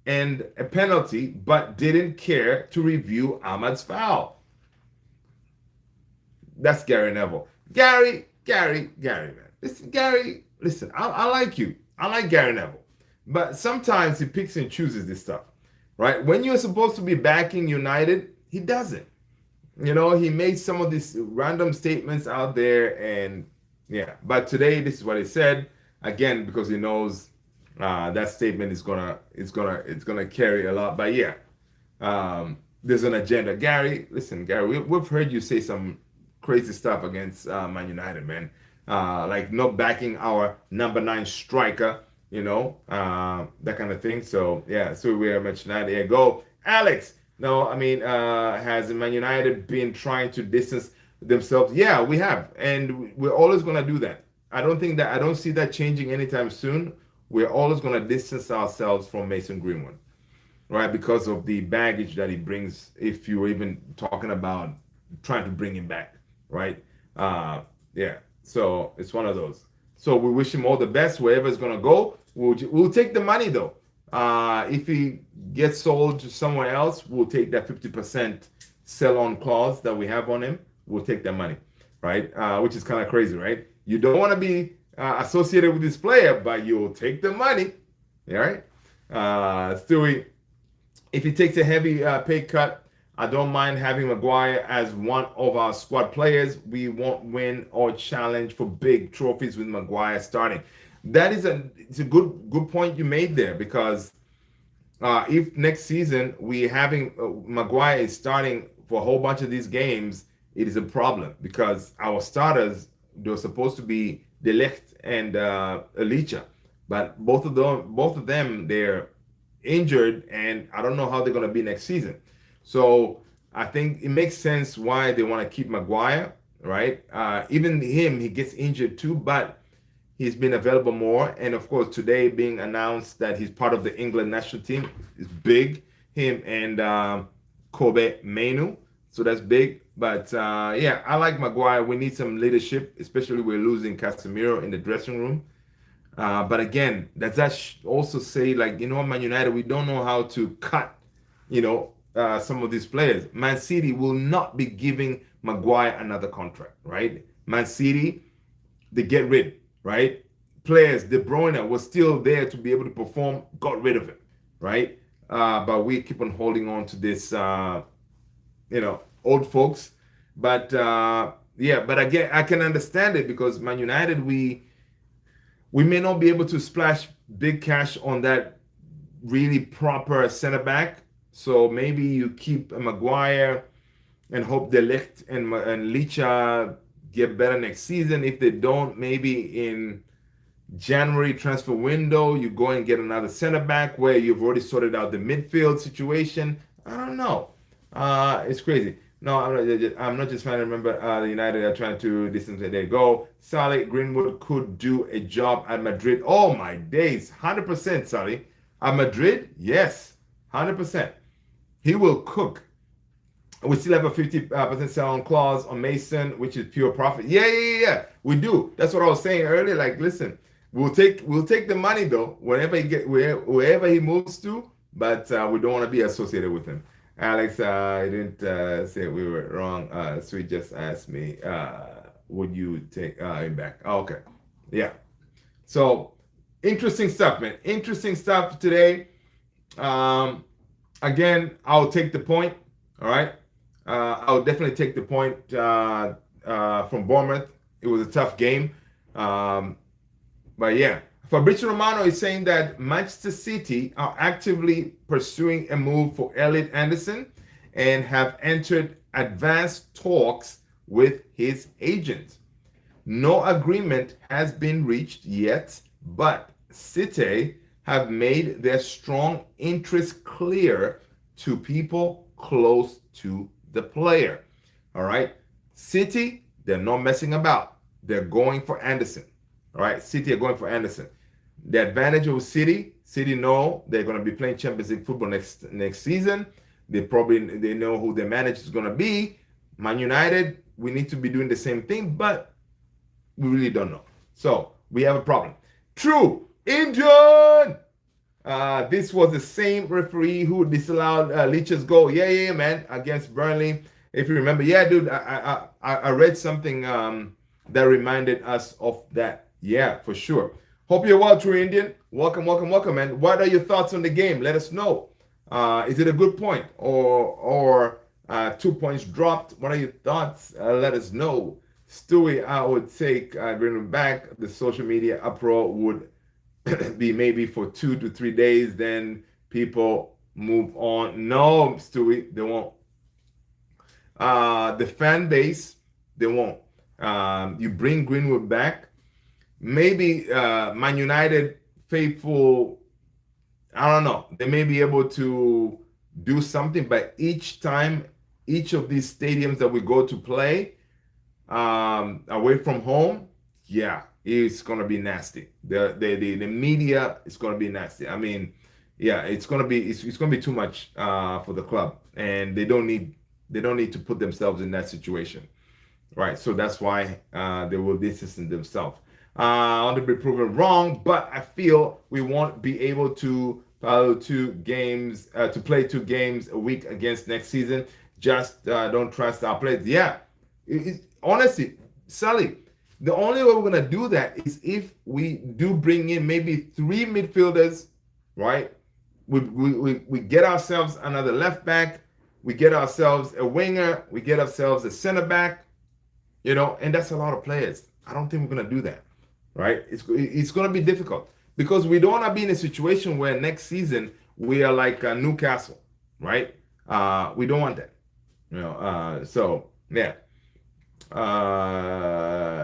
A: and a penalty, but didn't care to review Ahmad's foul. That's Gary Neville. Gary, man. Listen, Gary, listen, I like you. I like Gary Neville. But sometimes he picks and chooses this stuff, right? When you're supposed to be backing United, he doesn't. He made some of these random statements out there, and yeah. But today, this is what he said again because he knows that statement is gonna carry a lot. But yeah, there's an agenda. Gary, listen, Gary, we've heard you say some crazy stuff against Man United, man. Like not backing our number 9 striker, that kind of thing. So yeah, so we are Manchester United. Yeah, go, Alex. No, I mean, has Man United been trying to distance themselves? Yeah, we have, and we're always gonna do that. I don't see that changing anytime soon. We're always gonna distance ourselves from Mason Greenwood, right? Because of the baggage that he brings. If you're even talking about trying to bring him back, right? Yeah. So it's one of those. So we wish him all the best wherever it's gonna go. We'll take the money though. If he gets sold to somewhere else, we'll take that 50% sell-on clause that we have on him. We'll take that money, right? Which is kind of crazy, right? You don't want to be associated with this player, but you'll take the money, all right? Stewie, if he takes a heavy pay cut, I don't mind having Maguire as one of our squad players. We won't win or challenge for big trophies with Maguire starting. That is it's a good point you made there because if next season we having Maguire is starting for a whole bunch of these games, it is a problem because our starters, they're supposed to be Delict and Alicia, but both of them, they're injured, and I don't know how they're going to be next season. So I think it makes sense why they want to keep Maguire, right? Even him, he gets injured too, but he's been available more. And of course, today being announced that he's part of the England national team is big. Him and Kobe Mainu. So that's big. But yeah, I like Maguire. We need some leadership, especially we're losing Casemiro in the dressing room. But again, does that also say, like, Man United, we don't know how to cut, some of these players. Man City will not be giving Maguire another contract, right? Man City, they get rid, right? Players, De Bruyne was still there to be able to perform, got rid of him, right? But we keep on holding on to this, old folks. But yeah, but again, I can understand it because Man United, we may not be able to splash big cash on that really proper center back. So maybe you keep Maguire and hope De Ligt and Licha get better next season. If they don't, maybe in January transfer window, you go and get another center back where you've already sorted out the midfield situation. I don't know. It's crazy. No, I'm not just trying to remember the United are trying to distance. There you go. Sally Greenwood could do a job at Madrid. Oh my days, 100%, Sally. At Madrid, yes, 100%. He will cook. We still have a 50% sell-on clause on Mason, which is pure profit. Yeah. We do. That's what I was saying earlier. Like, listen, we'll take the money though, wherever he moves to, but we don't want to be associated with him. Alex, I didn't say we were wrong. Sweet just asked me, would you take him back? Oh, okay. Yeah. So interesting stuff, man. Interesting stuff today. Again, I'll take the point. All right. I'll definitely take the point from Bournemouth. It was a tough game. But yeah, Fabrizio Romano is saying that Manchester City are actively pursuing a move for Elliot Anderson and have entered advanced talks with his agent. No agreement has been reached yet, but City have made their strong interest clear to people close to the player. All right. City, they're not messing about. They're going for Anderson. All right. City are going for Anderson. The advantage of City know they're going to be playing Champions League football next season. They know who their manager is going to be. Man United, we need to be doing the same thing, but we really don't know. So we have a problem. True. Indian. This was the same referee who disallowed Leach's goal. Yeah, man, against Burnley. If you remember, yeah, dude, I read something that reminded us of that. Yeah, for sure. Hope you're well, True Indian. Welcome, man. What are your thoughts on the game? Let us know. Is it a good point or 2 points dropped? What are your thoughts? Let us know. Stewie, I would take bring back. The social media uproar would be maybe for 2 to 3 days, then people move on. No, Stewie, they won't. The fan base, they won't. You bring Greenwood back, maybe Man United faithful, I don't know, they may be able to do something, but each time, each of these stadiums that we go to play away from home, yeah, it's gonna be nasty. The media is gonna be nasty. I mean, yeah, it's gonna be too much for the club, and they don't need to put themselves in that situation, right? So that's why they will distance themselves. I want to be proven wrong, but I feel we won't be able to play 2 games a week against next season. Just don't trust our players. Yeah, honestly, Sally, the only way we're going to do that is if we do bring in maybe 3 midfielders, right? We get ourselves another left back, we get ourselves a winger, we get ourselves a center back, and that's a lot of players. I don't think we're going to do that, right? It's going to be difficult because we don't want to be in a situation where next season we are like Newcastle, right? We don't want that. So yeah,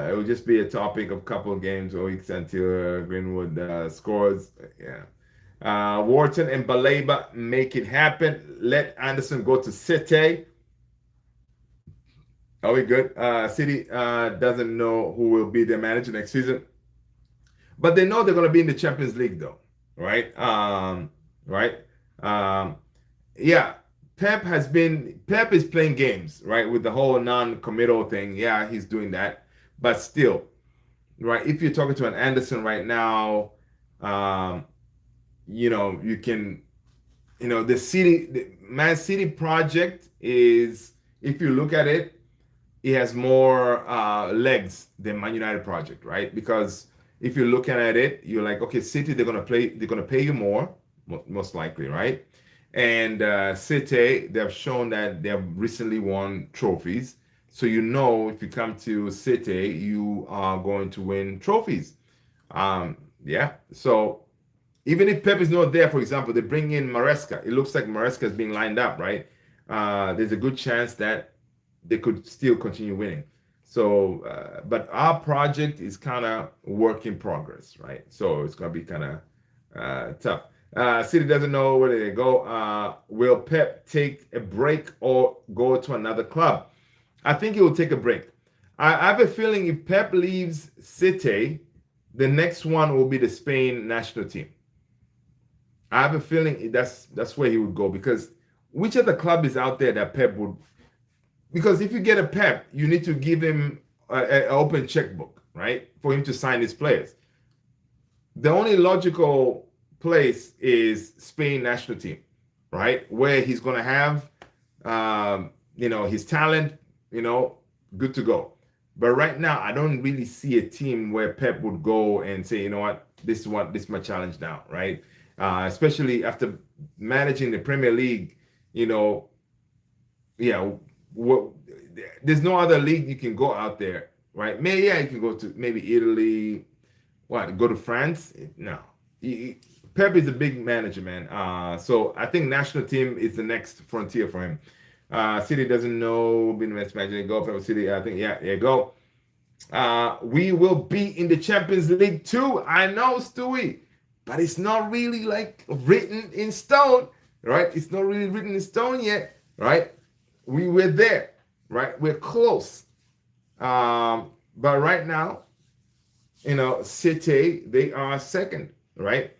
A: it will just be a topic of couple of games or weeks until Greenwood scores. Yeah. Wharton and Baleba make it happen. Let Anderson go to City. Are we good? City doesn't know who will be their manager next season, but they know they're going to be in the Champions League, though, right? Right? Um, yeah. Pep is playing games, right, with the whole non-committal thing. Yeah, he's doing that, but still, right? If you're talking to an Anderson right now, um, you can, the Man City project is, if you look at it, it has more legs than Man United project, right? Because if you're looking at it, you're like, okay, City, they're gonna pay you more, most likely, right? And City, they've shown that they have recently won trophies. So if you come to City, you are going to win trophies. Yeah. So even if Pep is not there, for example, they bring in Maresca. It looks like Maresca is being lined up, right? There's a good chance that they could still continue winning. So, but our project is kind of work in progress, right? So it's gonna be kind of tough. City doesn't know where they go. Will Pep take a break or go to another club? I think he will take a break. I have a feeling if Pep leaves City, the next one will be the Spain national team. I have a feeling that's where he would go, because which other club is out there that Pep would? Because if you get a Pep, you need to give him an open checkbook, right, for him to sign his players. The only logical place is Spain national team, right, where he's going to have, his talent, good to go. But right now, I don't really see a team where Pep would go and say, you know what, this is my challenge now, right? Especially after managing the Premier League, yeah, there's no other league you can go out there, right? Maybe you can go to maybe Italy. What? Go to France? No. Pep is a big manager, man. So I think national team is the next frontier for him. City doesn't know being the best manager. Go for City. I think yeah, go. We will be in the Champions League too. I know, Stewie, but it's not really like written in stone, right? It's not really written in stone yet, right? We're there, right? We're close. But right now, City, they are second, right?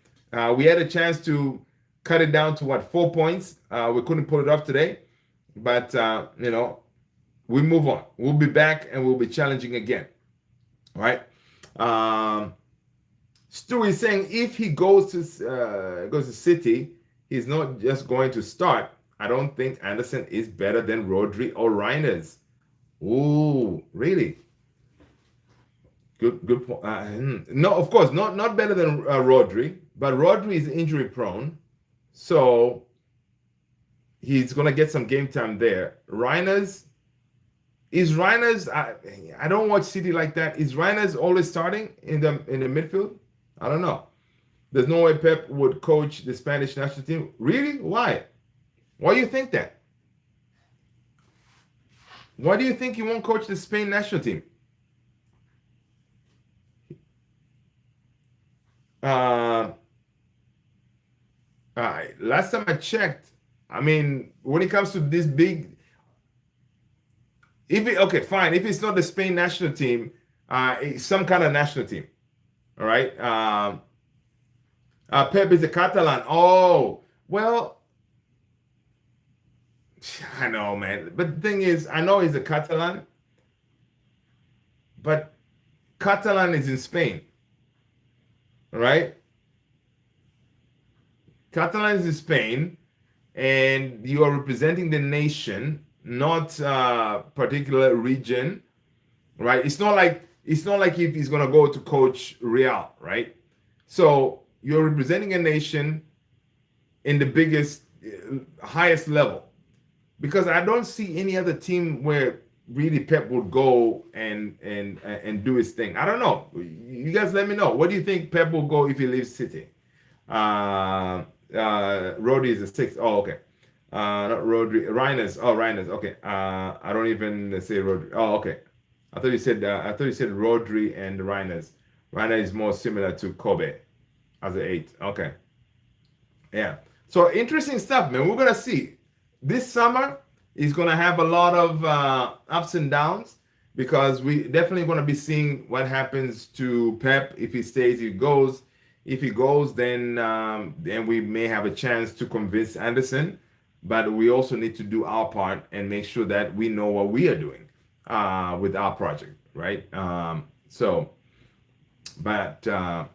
A: We had a chance to cut it down to 4 points. We couldn't pull it off today, but we move on. We'll be back and we'll be challenging again, right? Stu is saying if he goes to City, he's not just going to start. I don't think Anderson is better than Rodri or Reinders. Ooh, really? Good point. No, of course, not better than Rodri, but Rodri is injury prone, so he's gonna get some game time there. Reiners, I don't watch City like that. Is Reiners always starting in the midfield? I don't know. There's no way Pep would coach the Spanish national team. Really? Why? Why do you think that? Why do you think he won't coach the Spain national team? Last time I checked, I mean, when it comes to this big, okay, fine. If it's not the Spain national team, it's some kind of national team. All right. Pep is a Catalan. Oh, well, I know, man. But the thing is, I know he's a Catalan, but Catalan is in Spain. All right. Catalan is in Spain, and you are representing the nation, not a particular region, right? It's not like if he's gonna go to coach Real, right? So you're representing a nation in the biggest, highest level, because I don't see any other team where really Pep would go and do his thing. I don't know. You guys, let me know. What do you think Pep will go if he leaves City? Rodri is a sixth. Oh, okay. Not Rodri, Rhiners. Oh, Rhiners. Okay. I don't even say Rodri. Oh, okay. I thought you said Rodri and Rhiners. Reiner is more similar to Kobe as an eight. Okay. Yeah. So interesting stuff, man. We're gonna see. This summer is gonna have a lot of ups and downs because we definitely gonna be seeing what happens to Pep if he stays, if he goes. If he goes, then we may have a chance to convince Anderson. But we also need to do our part and make sure that we know what we are doing with our project, right? But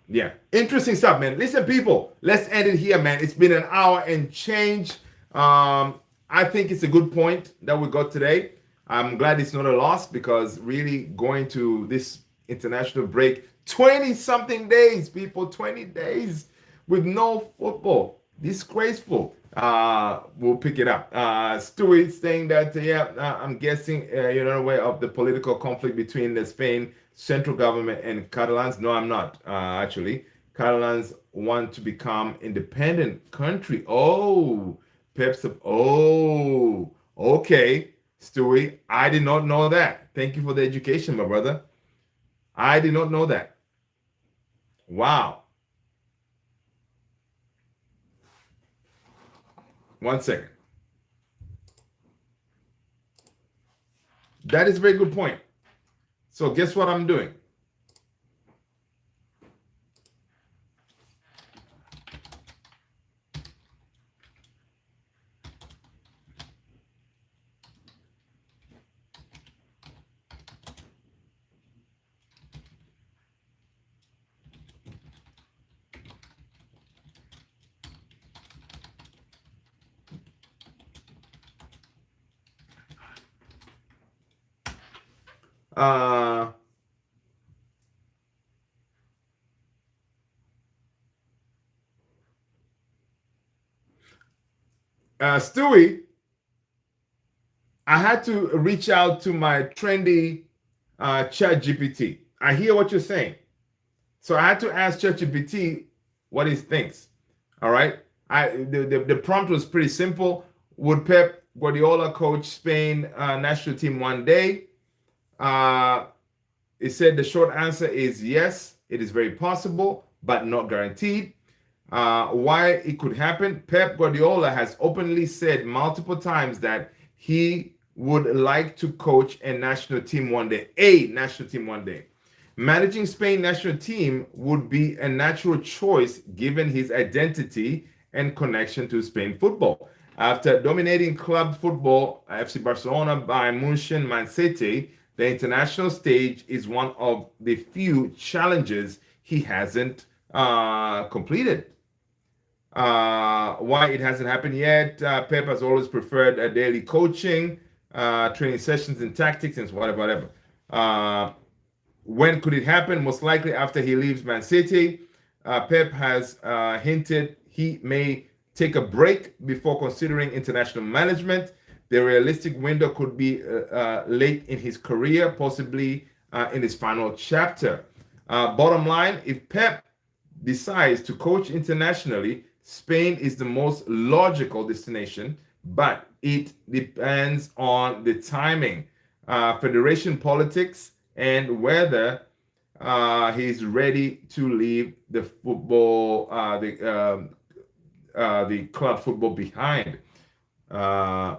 A: yeah, interesting stuff, man. Listen, people, let's end it here, man. It's been an hour and change. I think it's a good point that we got today. I'm glad it's not a loss because really going to this international break, 20 something days, people, 20 days with no football. Disgraceful. We'll pick it up. Stewie saying that, yeah, I'm guessing you're not aware of the political conflict between the Spain central government and Catalans. No, I'm not, actually. Catalans want to become independent country. Oh, Peps. Oh, okay. Stewie, I did not know that. Thank you for the education, my brother. I did not know that. Wow. 1 second. That is a very good point. So guess what I'm doing? Uh, Stewie, I had to reach out to my trendy chat GPT. I hear what you're saying. So I had to ask ChatGPT what he thinks. All right. The prompt was pretty simple. Would Pep Guardiola coach Spain national team one day? Uh, it said the short answer is yes. It is very possible, but not guaranteed. Why it could happen? Pep Guardiola has openly said multiple times that he would like to coach a national team one day. A national team one day. Managing Spain national team would be a natural choice given his identity and connection to Spain football. After dominating club football, FC Barcelona, Bayern Munich, Man City, the international stage is one of the few challenges he hasn't completed. Why it hasn't happened yet? Pep has always preferred daily coaching, training sessions and tactics and whatever. When could it happen? Most likely after he leaves Man City. Pep has hinted he may take a break before considering international management. The realistic window could be late in his career, possibly in his final chapter. Bottom line, if Pep decides to coach internationally, Spain is the most logical destination, but it depends on the timing, federation politics, and whether he's ready to leave the football, the club football behind. Uh,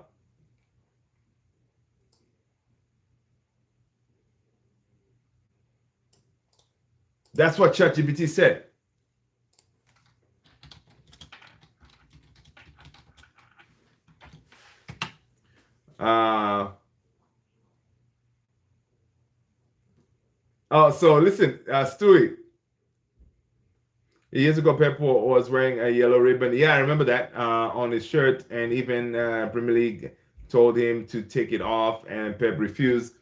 A: that's what ChatGPT said. Uh, oh, so listen, Stewie. Years ago, Pep was wearing a yellow ribbon. Yeah, I remember that on his shirt, and even Premier League told him to take it off, and Pep refused.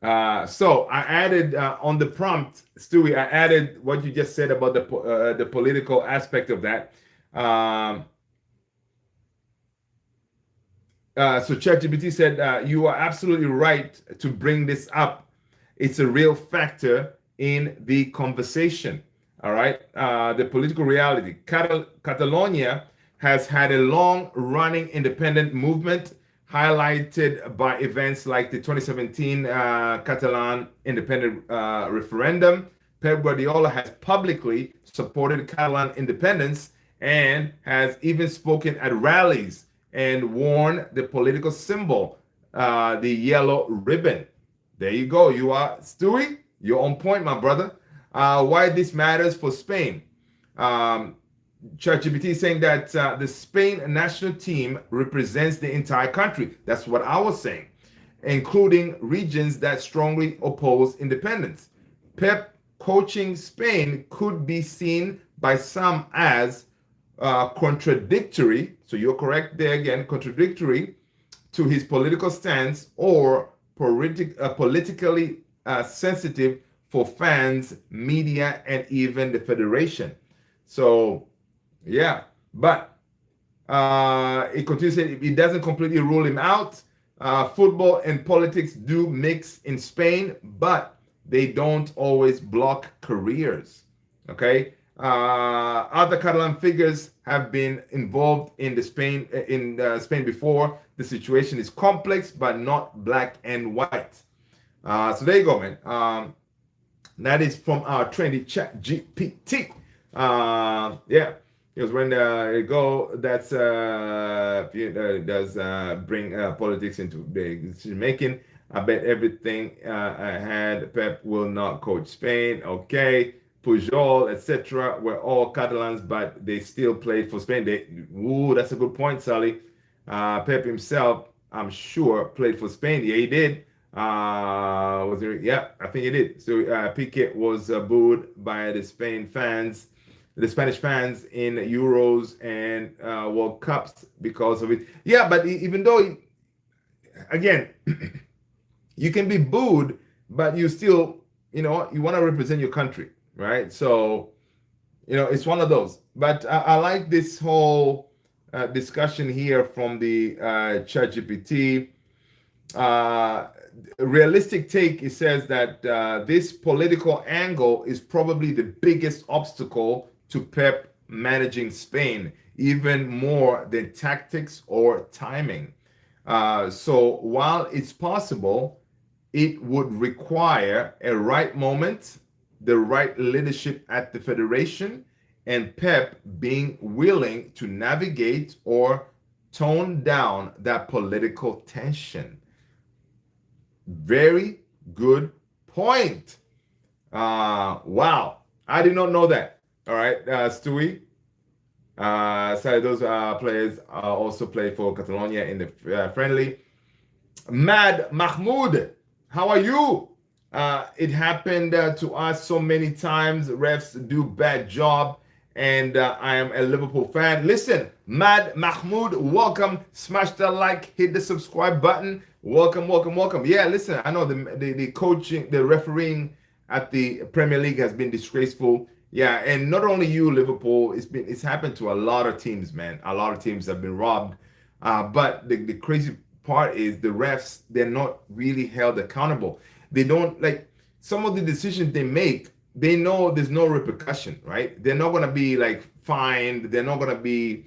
A: So I added on the prompt, Stewie. I added what you just said about the political aspect of that. Um, so ChatGPT said you are absolutely right to bring this up. It's a real factor in the conversation. All right, the political reality. Catalonia has had a long-running independent movement highlighted by events like the 2017 Catalan independent referendum. Pep Guardiola has publicly supported Catalan independence and has even spoken at rallies and worn the political symbol, the yellow ribbon. There you go. You are, Stewie, you're on point, my brother. Why this matters for Spain. Um, ChatGPT is saying that the Spain national team represents the entire country. That's what I was saying, including regions that strongly oppose independence. Pep coaching Spain could be seen by some as contradictory, so you're correct there again, contradictory to his political stance or politically sensitive for fans, media, and even the federation. So, yeah, but it continues saying it doesn't completely rule him out. Football and politics do mix in Spain, but they don't always block careers. Okay. Other Catalan figures have been involved in Spain before. The situation is complex, but not black and white. So there you go, man. That is from our trendy chat GPT. Yeah, because when you go, that's does bring politics into the decision making. I bet everything I had. Pep will not coach Spain. Okay. Pujol, etc., were all Catalans, but they still played for Spain. That's a good point, Sally. Pep himself, I'm sure, played for Spain. Yeah, he did. Was there? Yeah, I think he did. So Piqué was booed by the Spanish fans in Euros and World Cups because of it. Yeah, but even though, again, you can be booed, but you still, you want to represent your country. Right, so it's one of those. But I like this whole discussion here from the ChatGPT. Realistic take. It says that this political angle is probably the biggest obstacle to Pep managing Spain, even more than tactics or timing. So while it's possible, it would require a right moment, the right leadership at the federation, and Pep being willing to navigate or tone down that political tension. Very good point. Wow. I did not know that. All right, Stewie. So those players also play for Catalonia in the friendly. Mad Mahmoud, how are you? It happened to us so many times. Refs do bad job, and I am a Liverpool fan. Listen, Mad Mahmoud, welcome. Smash that like, hit the subscribe button. Welcome, welcome, welcome. Yeah, listen, I know the coaching, the refereeing at the Premier League has been disgraceful. Yeah, and not only you, Liverpool. It's happened to a lot of teams, man. A lot of teams have been robbed. But the crazy part is the refs, they're not really held accountable. They don't, like, some of the decisions they make, they know there's no repercussion, right? They're not going to be like fined. They're not going to be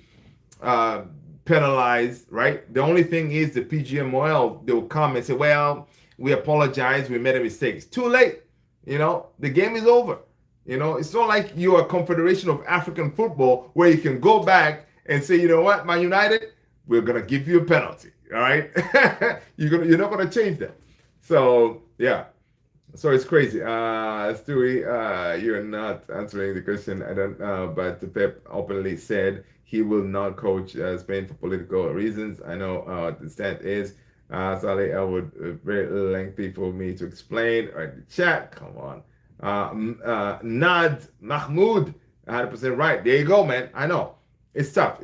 A: penalized, right? The only thing is the PGMOL, they'll come and say, well, we apologize. We made a mistake. It's too late. The game is over. It's not like you're a Confederation of African Football where you can go back and say, you know what, Man United, we're going to give you a penalty. All right. You're not going to change that. So, yeah. So it's crazy. Stewie, you're not answering the question. I don't know, but Pep openly said he will not coach Spain for political reasons. I know the stand is. Sally, I would very lengthy for me to explain. All right, the chat, come on. Nad Mahmoud, 100% right. There you go, man. I know it's tough.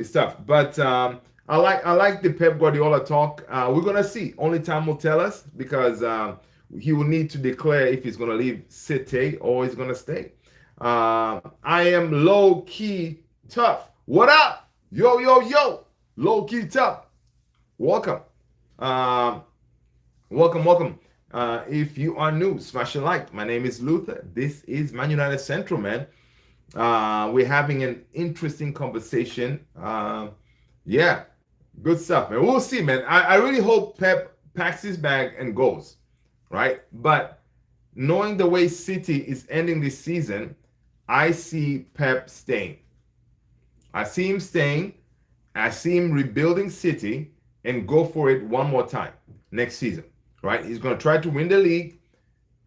A: But I like the Pep Guardiola talk. We're gonna see. Only time will tell us, because he will need to declare if he's gonna leave City or he's gonna stay. I am low key tough. What up? Yo, low key tough. Welcome. Welcome. If you are new, smash a like. My name is Luther. This is Man United Central, man. We're having an interesting conversation. Yeah, good stuff, man. We'll see, man. I really hope Pep packs his bag and goes, right? But knowing the way City is ending this season, I see Pep staying. I see him staying. I see him rebuilding City and go for it one more time next season, right? He's going to try to win the league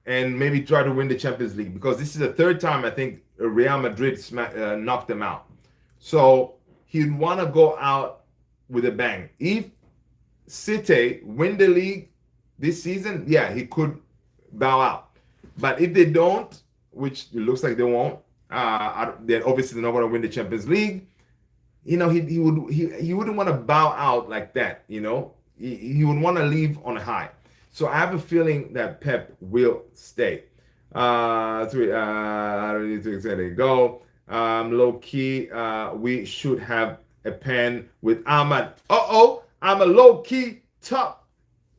A: and maybe try to win the Champions League because this is the third time I think Real Madrid knocked them out. So he'd want to go out with a bang. If City win the league this season, yeah, he could bow out. But if they don't, which it looks like they won't, then obviously they're not going to win the Champions League. You know, he wouldn't want to bow out like that. You know, he would want to leave on a high. So I have a feeling that Pep will stay. I don't need to let it go. Low key, we should have a pen with Ahmad. I'm a low key top.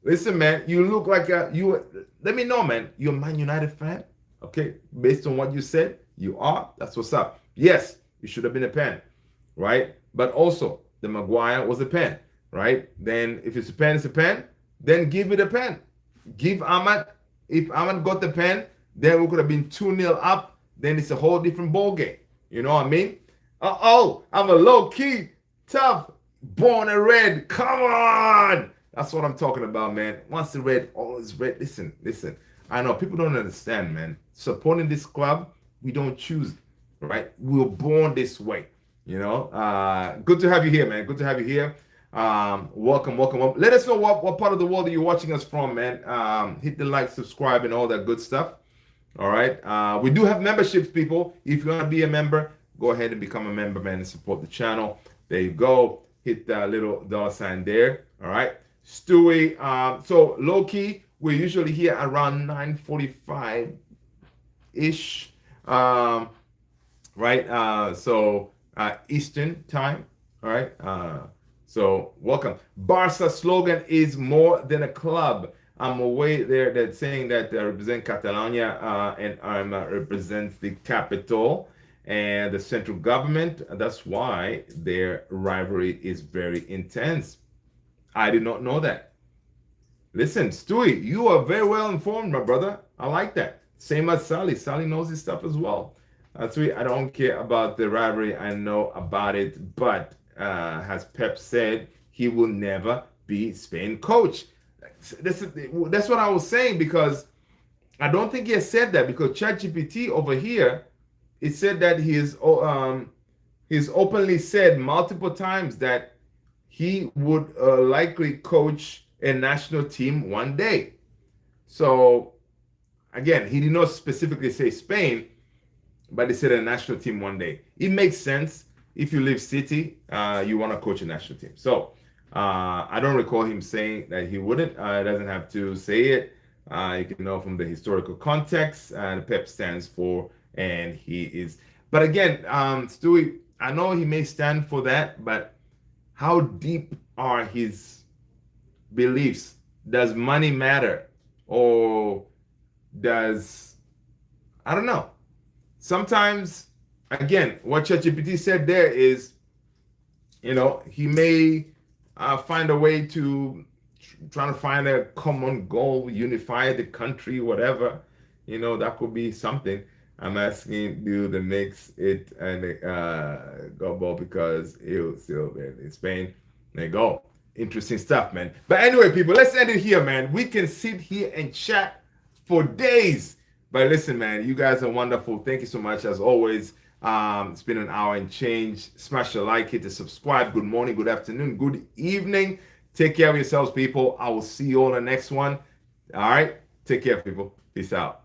A: Listen, man, you look like you. Let me know, man. You're a Man United fan, okay? Based on what you said, you are. That's what's up. Yes, you should have been a pen, right? But also, the Maguire was a pen, right? Then if it's a pen, it's a pen. Then give it a pen. Give Ahmad. If Ahmad got the pen, then we could have been 2-0 up. Then it's a whole different ball game. You know what I mean? I'm a low key, tough, born a red. Come on. That's what I'm talking about, man. Once the red, always red. Listen. I know people don't understand, man. Supporting this club, we don't choose, right? We were born this way. You know, good to have you here, man. Good to have you here. Welcome. Let us know what part of the world are you watching us from, man. Hit the like, subscribe, and all that good stuff. All right. We do have memberships, people. If you want to be a member, go ahead and become a member, man, and support the channel. There you go. Hit that little dollar sign there. All right. Stewie. So low key, we're usually here around 9:45 ish. Right. So Eastern time. All right. So welcome. Barca slogan is more than a club. I'm away there that's saying that I represent Catalonia and I'm represents the capital and the central government. That's why their rivalry is very intense. I did not know that. Listen, Stewie, you are very well informed, my brother. I like that. Same as Sally. Sally knows his stuff as well. Stewie, I don't care about the rivalry. I know about it, but as Pep said, he will never be Spain coach. That's what I was saying, because I don't think he has said that, because ChatGPT over here, it said that he's openly said multiple times that he would likely coach a national team one day. So again, he did not specifically say Spain, but he said a national team one day. It makes sense. If you live city, you want to coach a national team. So I don't recall him saying that he wouldn't. It doesn't have to say it. You can know from the historical context. The Pep stands for, and he is. But again, Stewie, I know he may stand for that, but how deep are his beliefs? Does money matter? Or does, I don't know. Sometimes, again, what ChatGPT said there is, you know, he may find a way to trying to find a common goal, unify the country, whatever. You know, that could be something. I'm asking you to mix it and go ball because he'll still be in Spain. There you go. Interesting stuff, man. But anyway, people, let's end it here, man. We can sit here and chat for days. But listen, man, you guys are wonderful. Thank you so much, as always. It's been an hour and change. Smash the like, hit the subscribe. Good morning, good afternoon, good evening. Take care of yourselves, people. I will see you on the next one. All right. Take care, people. Peace out.